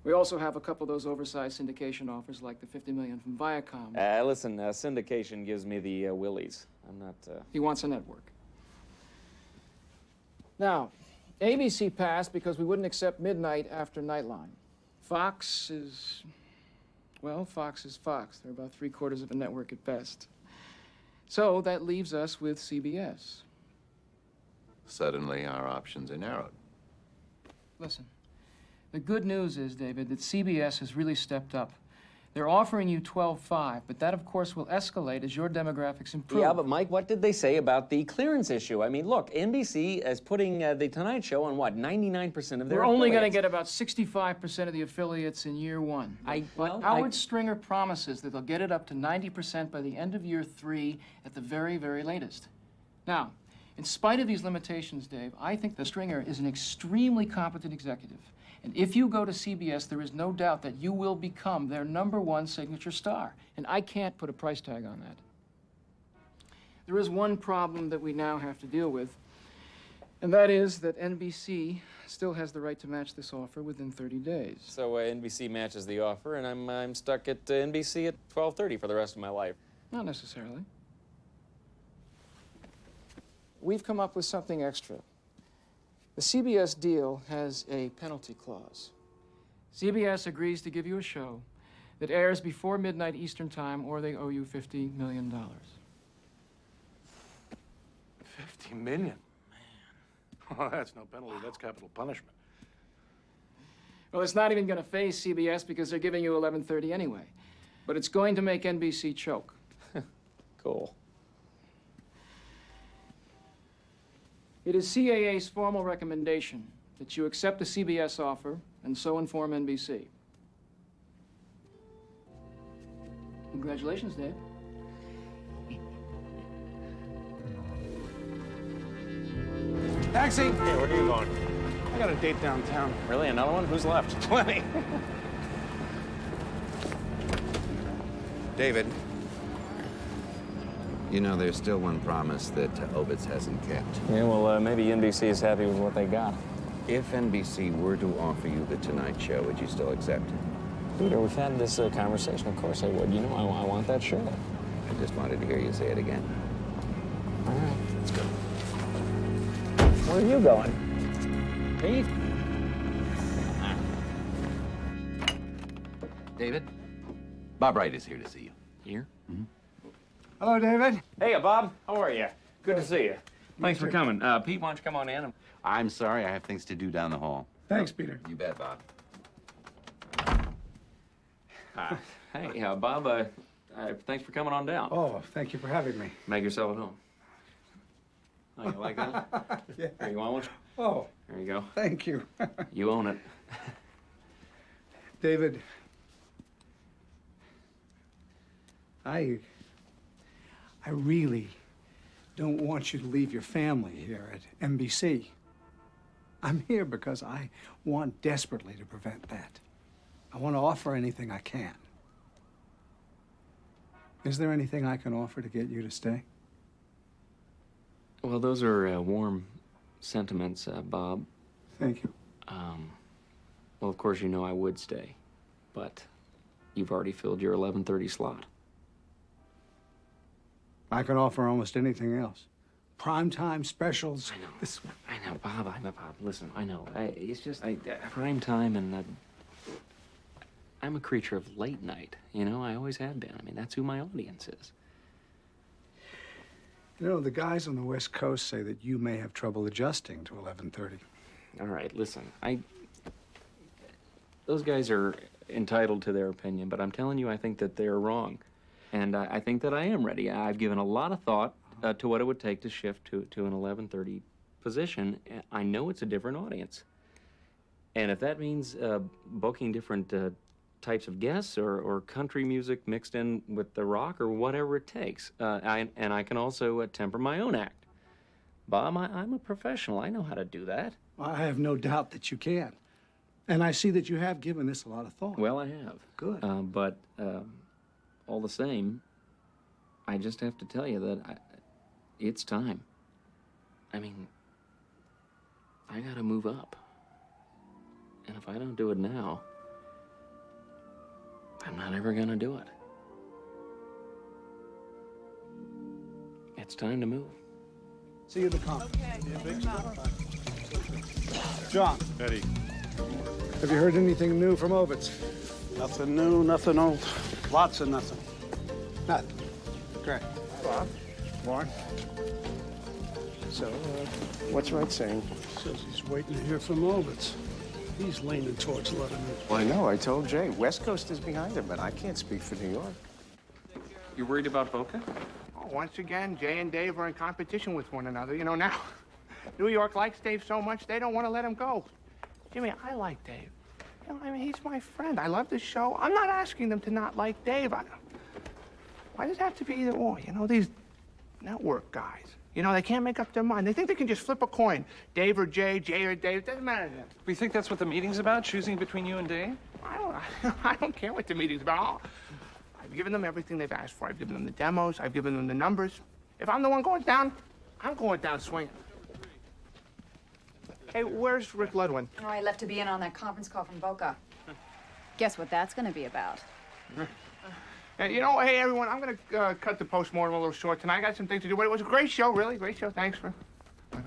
[SPEAKER 20] We also have a couple of those oversized syndication offers, like the 50 million from Viacom.
[SPEAKER 16] Listen, syndication gives me the willies. I'm not,
[SPEAKER 20] He wants a network. Now, ABC passed because we wouldn't accept midnight after Nightline. Fox is, well, Fox is Fox. They're about 3/4 of a network at best. So that leaves us with CBS.
[SPEAKER 13] Suddenly, our options are narrowed.
[SPEAKER 20] Listen, the good news is, David, that CBS has really stepped up. They're offering you 12.5, but that, of course, will escalate as your demographics improve.
[SPEAKER 16] Yeah, but Mike, what did they say about the clearance issue? I mean, look, NBC is putting the Tonight Show on what, 99% of their
[SPEAKER 20] We're only going to
[SPEAKER 16] affiliates.
[SPEAKER 20] get about 65% of the affiliates in year one. But Howard Stringer promises that they'll get it up to 90% by the end of year 3 at the very, very latest. Now, in spite of these limitations, Dave, I think that Stringer is an extremely competent executive. And if you go to CBS, there is no doubt that you will become their #1 signature star. And I can't put a price tag on that. There is one problem that we now have to deal with, and that is that NBC still has the right to match this offer within 30 days.
[SPEAKER 16] So NBC matches the offer, and I'm stuck at NBC at 12:30 for the rest of my life.
[SPEAKER 20] Not necessarily. We've come up with something extra. The CBS deal has a penalty clause. CBS agrees to give you a show that airs before midnight Eastern Time, or they owe you $50 million.
[SPEAKER 9] $50 million? Man. Oh, that's no penalty. That's capital punishment.
[SPEAKER 20] Well, it's not even going to phase CBS because they're giving you 11:30 anyway. But it's going to make NBC choke.
[SPEAKER 16] Cool.
[SPEAKER 20] It is CAA's formal recommendation that you accept the CBS offer and so inform NBC. Congratulations, Dave.
[SPEAKER 9] Taxi!
[SPEAKER 16] Hey, where are you going?
[SPEAKER 9] I got a date downtown.
[SPEAKER 16] Really? Another one? Who's left? 20.
[SPEAKER 13] David, you know there's still one promise that Ovitz hasn't kept.
[SPEAKER 16] Yeah, well, maybe NBC is happy with what they got.
[SPEAKER 13] If NBC were to offer you The Tonight Show, would you still accept it?
[SPEAKER 16] Peter, we've had this conversation. Of course I would. You know, I want that show.
[SPEAKER 13] I just wanted to hear you say it again.
[SPEAKER 16] All right.
[SPEAKER 13] Let's go.
[SPEAKER 16] Where are you going? Pete?
[SPEAKER 13] David, Bob Wright is here to see you.
[SPEAKER 16] Here?
[SPEAKER 13] Mm-hmm.
[SPEAKER 5] Hello, David.
[SPEAKER 16] Hey, Bob. How are you? Good to see you. Thanks for coming. Pete, why don't you come on in?
[SPEAKER 13] I'm sorry, I have things to do down the hall.
[SPEAKER 5] Thanks, Peter.
[SPEAKER 13] You bet, Bob.
[SPEAKER 16] Hey, Bob, thanks for coming on down.
[SPEAKER 5] Oh, thank you for having me.
[SPEAKER 16] Make yourself at home. Oh, you like that?
[SPEAKER 5] Yeah.
[SPEAKER 16] Here, you want one?
[SPEAKER 5] Oh,
[SPEAKER 16] There you go.
[SPEAKER 5] thank you.
[SPEAKER 16] You own it.
[SPEAKER 5] David, I really don't want you to leave your family here at NBC. I'm here because I want desperately to prevent that. I want to offer anything I can. Is there anything I can offer to get you to stay?
[SPEAKER 16] Well, those are warm sentiments, Bob.
[SPEAKER 5] Thank you.
[SPEAKER 16] Well, of course, you know I would stay, but you've already filled your 11:30 slot.
[SPEAKER 5] I can offer almost anything else. Primetime specials.
[SPEAKER 16] I know. I know, Bob. Bob. Listen, I know. It's just prime time, and I'm a creature of late night. You know, I always have been. I mean, that's who my audience is.
[SPEAKER 5] You know, the guys on the West Coast say that you may have trouble adjusting to 11:30.
[SPEAKER 16] All right, listen. Those guys are entitled to their opinion, but I'm telling you, I think that they're wrong. And I think that I am ready. I've given a lot of thought to what it would take to shift to an 11:30 position. I know it's a different audience. And if that means booking different types of guests or country music mixed in with the rock or whatever it takes, and I can also temper my own act. Bob, I'm a professional. I know how to do that.
[SPEAKER 5] I have no doubt that you can. And I see that you have given this a lot of thought.
[SPEAKER 16] Well, I have.
[SPEAKER 5] Good.
[SPEAKER 16] But all the same, I just have to tell you that it's time. I mean, I gotta move up. And if I don't do it now, I'm not ever gonna do it. It's time to move.
[SPEAKER 5] See you at the conference. John.
[SPEAKER 9] Eddie.
[SPEAKER 5] Have you heard anything new from Ovitz?
[SPEAKER 14] Nothing new, nothing old. Lots of nothing.
[SPEAKER 5] Nothing. Great.
[SPEAKER 3] Bob, Warren. So, what's Wright saying?
[SPEAKER 14] Says he's waiting to hear from Ovitz. He's leaning towards letting him.
[SPEAKER 3] Well, I know. I told Jay. West Coast is behind him, but I can't speak for New York.
[SPEAKER 16] You worried about Boca?
[SPEAKER 1] Oh, once again, Jay and Dave are in competition with one another. You know, now New York likes Dave so much, they don't want to let him go. Jimmy, I like Dave. You know, I mean, he's my friend. I love this show. I'm not asking them to not like Dave. Why does it have to be either or? You know, these network guys, you know, they can't make up their mind. They think they can just flip a coin. Dave or Jay, Jay or Dave, doesn't matter to them.
[SPEAKER 18] We think that's what the meeting's about, choosing between you and Dave?
[SPEAKER 1] I don't care what the meeting's about. I've given them everything they've asked for. I've given them the demos. I've given them the numbers. If I'm the one going down, I'm going down swinging. Hey, where's Rick Ludwin?
[SPEAKER 19] Oh, I left to be in on that conference call from Boca. Guess what that's going to be about?
[SPEAKER 1] You know, hey, everyone, I'm going to cut the postmortem a little short tonight. I got some things to do, but it was a great show, really. Great show. Thanks for...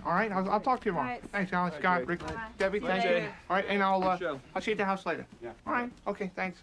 [SPEAKER 1] All right, I'll talk to you tomorrow.
[SPEAKER 19] Right.
[SPEAKER 1] Thanks, Alex, Scott, Rick, Debbie, thank you. All right, and I'll see you at the house later.
[SPEAKER 14] Yeah.
[SPEAKER 1] All right, okay, thanks.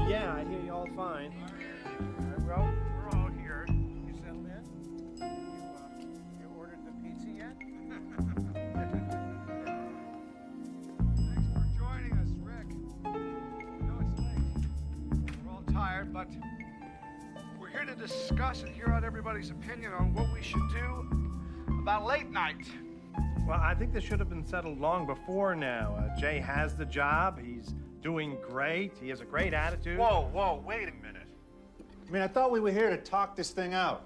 [SPEAKER 3] Yeah, I hear you all fine.
[SPEAKER 1] We're all here. You settled in? You ordered the pizza yet?
[SPEAKER 5] Thanks for joining us, Rick. I know it's late. We're all tired, but we're here to discuss and hear out everybody's opinion on what we should do about late night.
[SPEAKER 3] Well, I think this should have been settled long before now. Jay has the job. He's doing great. He has a great attitude.
[SPEAKER 21] Whoa, wait a minute. I mean, I thought we were here to talk this thing out,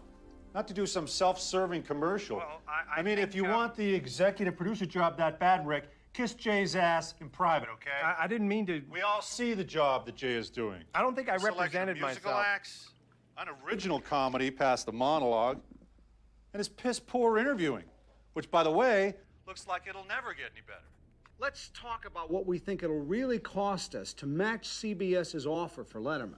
[SPEAKER 21] not to do some self-serving commercial.
[SPEAKER 3] Well,
[SPEAKER 21] I mean, if you want the executive producer job that bad, Rick, kiss Jay's ass in private, okay?
[SPEAKER 3] I didn't mean to...
[SPEAKER 21] We all see the job that Jay is doing.
[SPEAKER 3] I don't think I
[SPEAKER 21] Selection of
[SPEAKER 3] represented
[SPEAKER 21] musical
[SPEAKER 3] myself.
[SPEAKER 21] acts, unoriginal comedy past the monologue, and his piss-poor interviewing, which, by the way, looks like it'll never get any better.
[SPEAKER 5] Let's talk about what we think it'll really cost us to match CBS's offer for Letterman.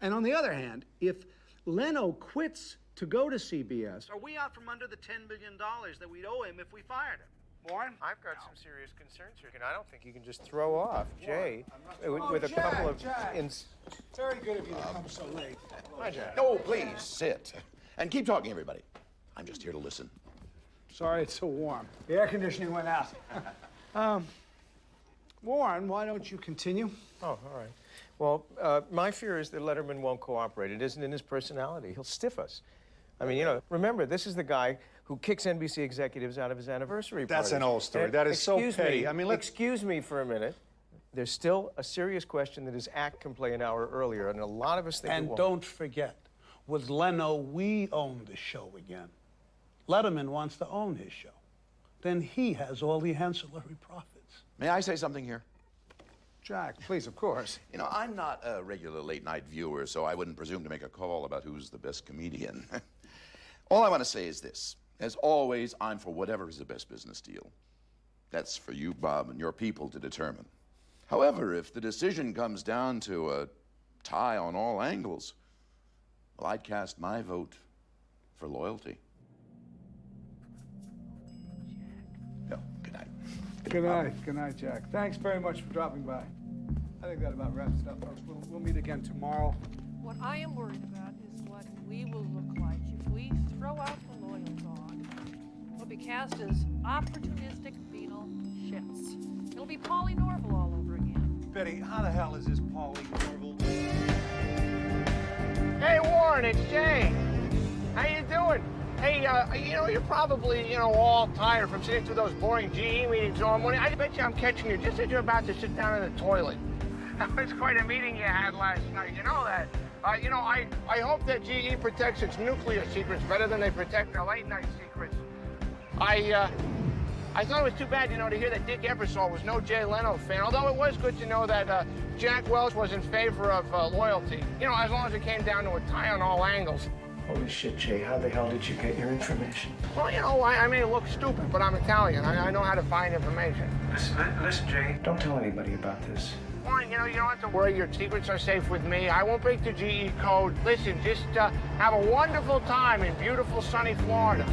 [SPEAKER 5] And on the other hand, if Leno quits to go to CBS, are we out from under the $10 million that we'd owe him if we fired him? Warren?
[SPEAKER 17] I've got some serious concerns here, and I don't think you can just throw off Jay with a couple of...
[SPEAKER 5] Very good of you to come so late.
[SPEAKER 17] Hi, Jack.
[SPEAKER 23] No, please, sit. And keep talking, everybody. I'm just here to listen.
[SPEAKER 5] Sorry it's so warm. The air conditioning went out. Warren, why don't you continue?
[SPEAKER 17] Oh, all right. Well, my fear is that Letterman won't cooperate. It isn't in his personality. He'll stiff us. I mean, you know, remember, this is the guy who kicks NBC executives out of his anniversary party.
[SPEAKER 21] That's an old story. That is so petty. I mean,
[SPEAKER 17] excuse me for a minute. There's still a serious question that his act can play an hour earlier, and a lot of us think it
[SPEAKER 14] And
[SPEAKER 17] won't.
[SPEAKER 14] don't forget, with Leno, we own the show again. Letterman wants to own his show. Then he has all the ancillary profits.
[SPEAKER 23] May I say something here?
[SPEAKER 5] Jack, please, of course.
[SPEAKER 23] You know, I'm not a regular late-night viewer, so I wouldn't presume to make a call about who's the best comedian. All I want to say is this. As always, I'm for whatever is the best business deal. That's for you, Bob, and your people to determine. However, if the decision comes down to a tie on all angles, well, I'd cast my vote for loyalty. No, good night.
[SPEAKER 5] Good night. Good night, Jack. Thanks very much for dropping by. I think that about wraps it up, folks. We'll meet again tomorrow.
[SPEAKER 24] What I am worried about is what we will look like if we throw out the loyal dog. We'll be cast as opportunistic venal shits. It'll be Paulie Norville all over again.
[SPEAKER 21] Betty, how the hell is this Paulie Norville?
[SPEAKER 1] Hey, Warren, it's Jay. How you doing? Hey, you know, you're probably, all tired from sitting through those boring GE meetings all morning. I bet you I'm catching you just as you're about to sit down in the toilet. That was quite a meeting you had last night. You know that. I hope that GE protects its nuclear secrets better than they protect their late-night secrets. I thought it was too bad, to hear that Dick Ebersol was no Jay Leno fan, although it was good to know that Jack Welch was in favor of loyalty, as long as it came down to a tie on all angles.
[SPEAKER 17] Holy shit, Jay, how the hell did you get your information?
[SPEAKER 1] Well, I may look stupid, but I'm Italian. I know how to find information.
[SPEAKER 17] Listen, Jay, don't tell anybody about this.
[SPEAKER 1] Warren, you don't have to worry. Your secrets are safe with me. I won't break the GE code. Listen, just have a wonderful time in beautiful, sunny Florida.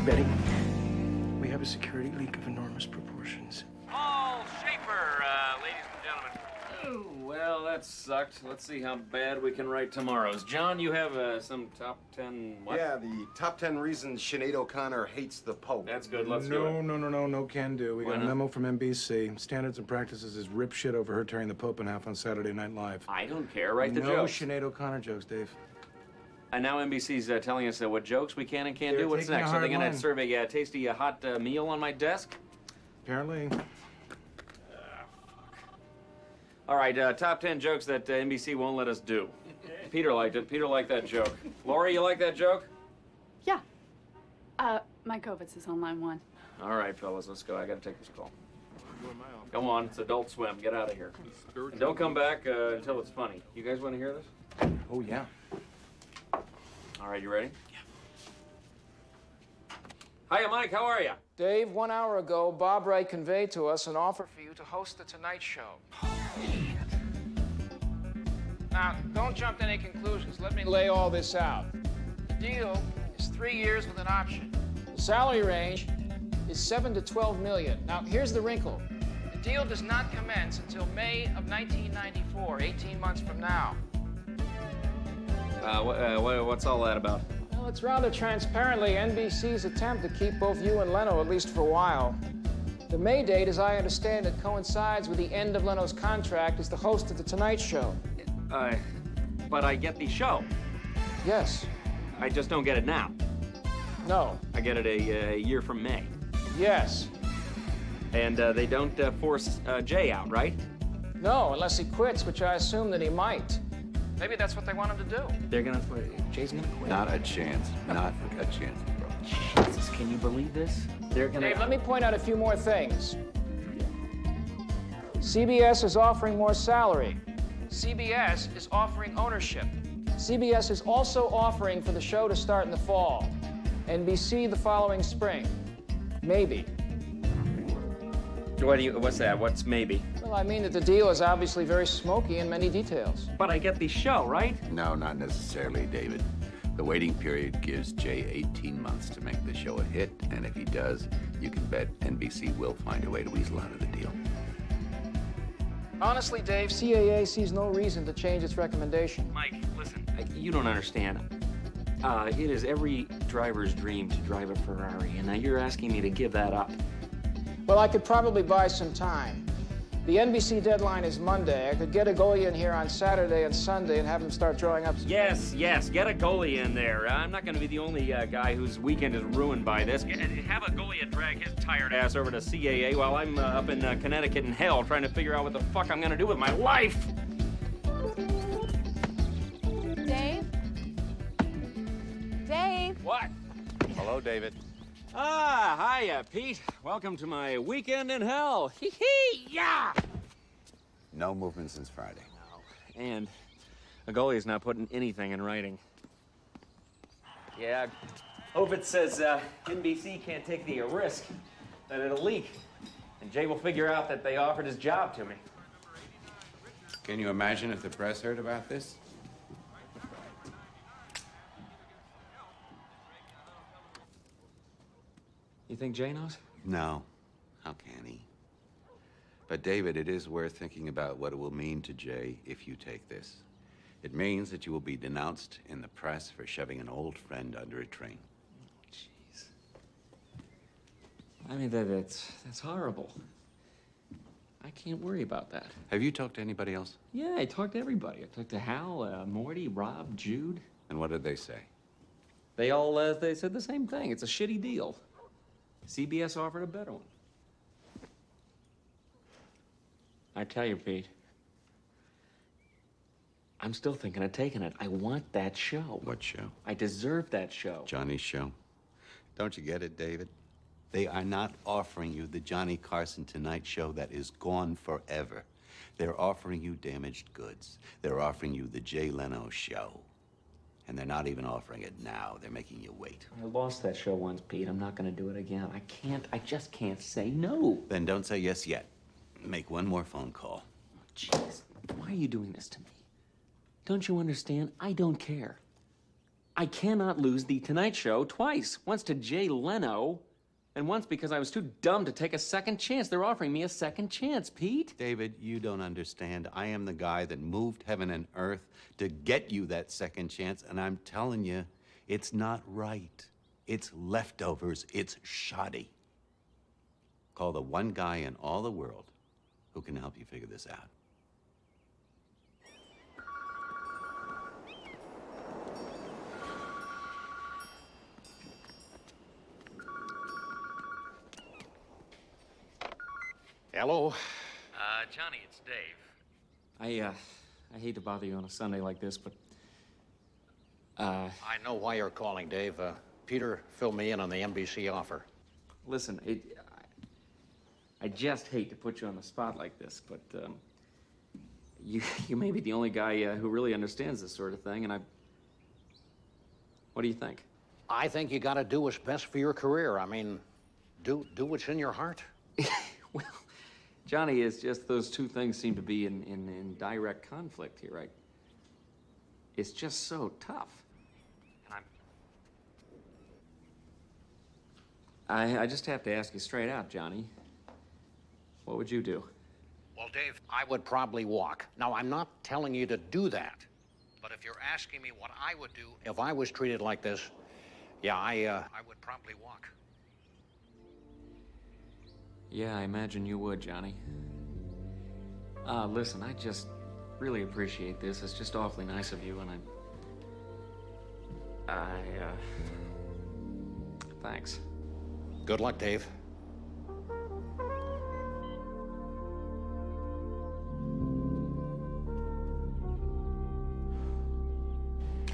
[SPEAKER 17] Betty, we have a security leak of enormous proportions.
[SPEAKER 16] Paul Schaefer, ladies and gentlemen.
[SPEAKER 12] Oh, well, that
[SPEAKER 16] sucked. Let's see how bad we can write tomorrow's. John, you have some top 10 what?
[SPEAKER 4] Yeah, the top 10 reasons Sinead O'Connor hates the Pope.
[SPEAKER 16] That's good. Let's do it.
[SPEAKER 9] No can do. We got a memo from NBC. Standards and practices is rip shit over her tearing the Pope in half on Saturday Night Live.
[SPEAKER 16] I don't care. Write the
[SPEAKER 9] No
[SPEAKER 16] jokes.
[SPEAKER 9] Sinead O'Connor jokes, Dave.
[SPEAKER 16] And now NBC's telling us what jokes we can and can't
[SPEAKER 9] They're
[SPEAKER 16] do. What's
[SPEAKER 9] taking a
[SPEAKER 16] next? Are
[SPEAKER 9] hard
[SPEAKER 16] they going to
[SPEAKER 9] line.
[SPEAKER 16] serve a tasty hot meal on my desk?
[SPEAKER 9] Apparently.
[SPEAKER 16] All right, top 10 jokes that NBC won't let us do. Peter liked it. Peter liked that joke. Lori, you like that joke?
[SPEAKER 6] Yeah. Mike Ovitz is on line 1.
[SPEAKER 16] All right, fellas, let's go. I got to take this call. Come on, it's Adult Swim. Get out of here. And don't come back until it's funny. You guys want to hear this?
[SPEAKER 9] Oh, yeah.
[SPEAKER 16] All right, you ready? Yeah. Hiya, Mike. How are you?
[SPEAKER 20] Dave, 1 hour ago, Bob Ray conveyed to us an offer for you to host The Tonight Show. Now, don't jump to any conclusions. Let me lay all this out. The deal is 3 years with an option. The salary range is 7 to 12 million. Now, here's the wrinkle. The deal does not commence until May of 1994, 18 months from now.
[SPEAKER 16] What's all that about?
[SPEAKER 20] Well, it's rather transparently NBC's attempt to keep both you and Leno, at least for a while. The May date, as I understand it, coincides with the end of Leno's contract as the host of The Tonight Show.
[SPEAKER 16] But I get the show.
[SPEAKER 20] Yes.
[SPEAKER 16] I just don't get it now.
[SPEAKER 20] No.
[SPEAKER 16] I get it a year from May.
[SPEAKER 20] Yes.
[SPEAKER 16] And they don't force Jay out, right?
[SPEAKER 20] No, unless he quits, which I assume that he might. Maybe that's what they want him to do.
[SPEAKER 16] They're gonna quit. Jay's gonna quit.
[SPEAKER 13] Not a chance. Not a chance, bro.
[SPEAKER 16] Jesus, can you believe this? They're gonna.
[SPEAKER 20] Dave, let me point out a few more things. CBS is offering more salary. CBS is offering ownership. CBS is also offering for the show to start in the fall. NBC the following spring. Maybe.
[SPEAKER 16] What's that? What's maybe?
[SPEAKER 20] Well, I mean that the deal is obviously very smoky in many details.
[SPEAKER 16] But I get the show, right?
[SPEAKER 13] No, not necessarily, David. The waiting period gives Jay 18 months to make the show a hit, and if he does, you can bet NBC will find a way to weasel out of the deal.
[SPEAKER 20] Honestly, Dave, CAA sees no reason to change its recommendation.
[SPEAKER 16] Mike, listen, you don't understand. It is every driver's dream to drive a Ferrari, and now you're asking me to give that up.
[SPEAKER 20] Well, I could probably buy some time. The NBC deadline is Monday. I could get a goalie in here on Saturday and Sunday and have him start drawing up some...
[SPEAKER 16] Yes, get a goalie in there. I'm not going to be the only guy whose weekend is ruined by this. Have a goalie drag his tired ass over to CAA while I'm up in Connecticut in hell trying to figure out what the fuck I'm going to do with my life.
[SPEAKER 19] Dave? Dave?
[SPEAKER 16] What?
[SPEAKER 13] Hello, David.
[SPEAKER 16] Hiya, Pete. Welcome to my weekend in hell. Hee-hee, yeah!
[SPEAKER 13] No movement since Friday.
[SPEAKER 16] And the goalie's not putting anything in writing. Yeah, Ovitz says NBC can't take the risk that it'll leak. And Jay will figure out that they offered his job to me.
[SPEAKER 13] Can you imagine if the press heard about this?
[SPEAKER 16] You think Jay knows?
[SPEAKER 13] No. How can he? But, David, it is worth thinking about what it will mean to Jay if you take this. It means that you will be denounced in the press for shoving an old friend under a train.
[SPEAKER 16] Jeez. I mean, that's horrible. I can't worry about that.
[SPEAKER 13] Have you talked to anybody else?
[SPEAKER 16] Yeah, I talked to everybody. I talked to Hal, Morty, Rob, Jude.
[SPEAKER 13] And what did they say?
[SPEAKER 16] They all they said the same thing. It's a shitty deal. CBS offered a better one. I tell you, Pete, I'm still thinking of taking it. I want that show.
[SPEAKER 13] What show?
[SPEAKER 16] I deserve that show.
[SPEAKER 13] Johnny's show. Don't you get it, David? They are not offering you the Johnny Carson Tonight Show that is gone forever. They're offering you damaged goods. They're offering you the Jay Leno Show. And they're not even offering it now. They're making you wait.
[SPEAKER 16] I lost that show once, Pete. I'm not going to do it again. I just can't say no.
[SPEAKER 13] Then don't say yes yet. Make one more phone call.
[SPEAKER 16] Jeez, why are you doing this to me? Don't you understand? I don't care. I cannot lose the Tonight Show twice. Once to Jay Leno And once because I was too dumb to take a second chance. They're offering me a second chance, Pete.
[SPEAKER 13] David, you don't understand. I am the guy that moved heaven and earth to get you that second chance, and I'm telling you, it's not right. It's leftovers. It's shoddy. Call the one guy in all the world who can help you figure this out.
[SPEAKER 2] Hello?
[SPEAKER 16] Johnny, it's Dave. I hate to bother you on a Sunday like this, but,
[SPEAKER 2] I know why you're calling, Dave. Peter filled me in on the NBC offer.
[SPEAKER 16] Listen, I just hate to put you on the spot like this, but, you may be the only guy who really understands this sort of thing, and what do you think?
[SPEAKER 2] I think you gotta do what's best for your career. I mean, do what's in your heart.
[SPEAKER 16] Johnny, it's just those two things seem to be in direct conflict here. It's just so tough. And I just have to ask you straight out, Johnny. What would you do?
[SPEAKER 2] Well, Dave, I would probably walk. Now, I'm not telling you to do that, but if you're asking me what I would do if I was treated like this, yeah, I would probably walk.
[SPEAKER 16] Yeah, I imagine you would, Johnny. Listen, I just really appreciate this. It's just awfully nice of you, and thanks.
[SPEAKER 2] Good luck, Dave.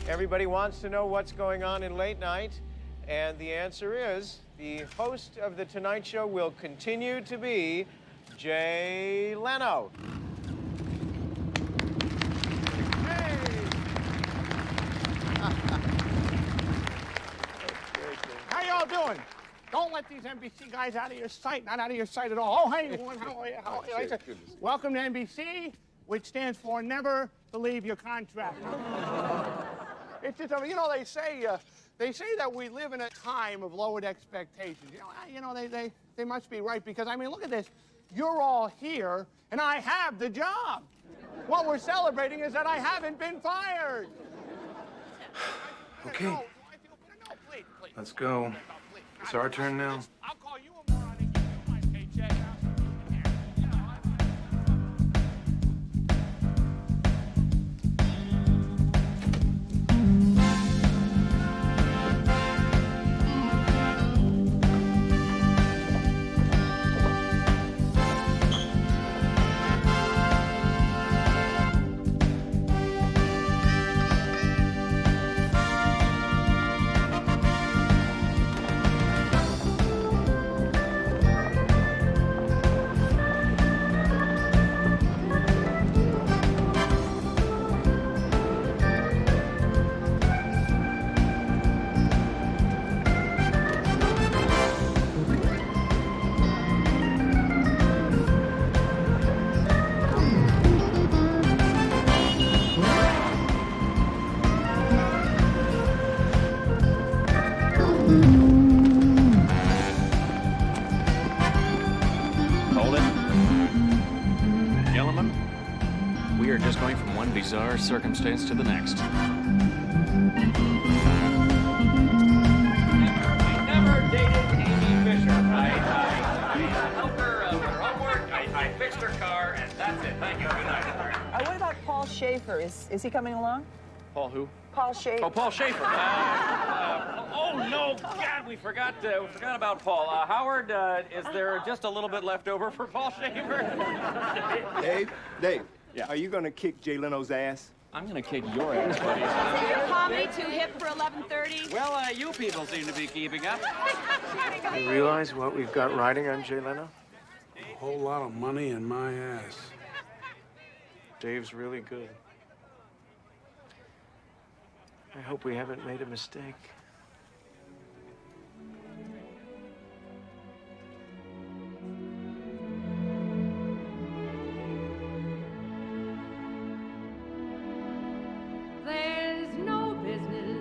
[SPEAKER 17] Everybody wants to know what's going on in late night, and the answer is the host of The Tonight Show will continue to be Jay Leno.
[SPEAKER 1] How y'all doing? Don't let these NBC guys out of your sight. Not out of your sight at all. Oh, hey, everyone. How are you? How are you? Welcome to NBC, which stands for Never Believe Your Contract. It's just, you know, they say that we live in a time of lowered expectations. They must be right, because, I mean, look at this. You're all here, and I have the job. What we're celebrating is that I haven't been fired.
[SPEAKER 3] Okay. Let's go. It's our turn now.
[SPEAKER 1] I'll call you a moron and give you my paycheck.
[SPEAKER 16] Bizarre circumstance to the next.
[SPEAKER 8] Never dated Amy Fisher. I helped her with her homework. I fixed her car, and that's it. Thank you. Good night.
[SPEAKER 11] What about Paul Schaefer? Is he coming along?
[SPEAKER 16] Paul who?
[SPEAKER 11] Paul Schaefer.
[SPEAKER 16] Oh, Paul Schaefer. Oh no, God, we forgot about Paul. Howard, is there just a little bit left over for Paul Schaefer?
[SPEAKER 15] Dave. Yeah. Are you gonna kick Jay Leno's ass?
[SPEAKER 16] I'm gonna kick your ass, buddy.
[SPEAKER 19] Is your comedy too hip for 11:30?
[SPEAKER 16] Well, you people seem to be keeping up.
[SPEAKER 3] You realize what we've got riding on Jay Leno?
[SPEAKER 14] A whole lot of money in my ass.
[SPEAKER 3] Dave's really good. I hope we haven't made a mistake.
[SPEAKER 24] There's no business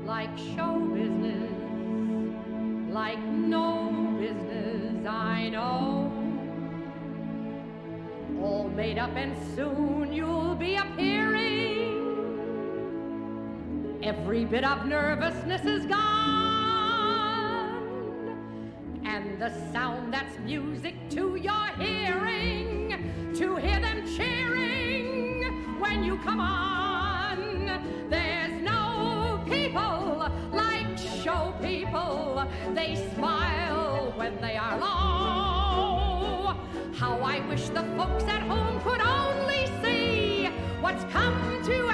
[SPEAKER 24] like show business,
[SPEAKER 7] like no business I know. All made up and soon you'll be appearing. Every bit of nervousness is gone, and the sound that's music to your hearing, to hear them cheering when you come on. There's no people like show people. They smile when they are low. How I wish the folks at home could only see what's come to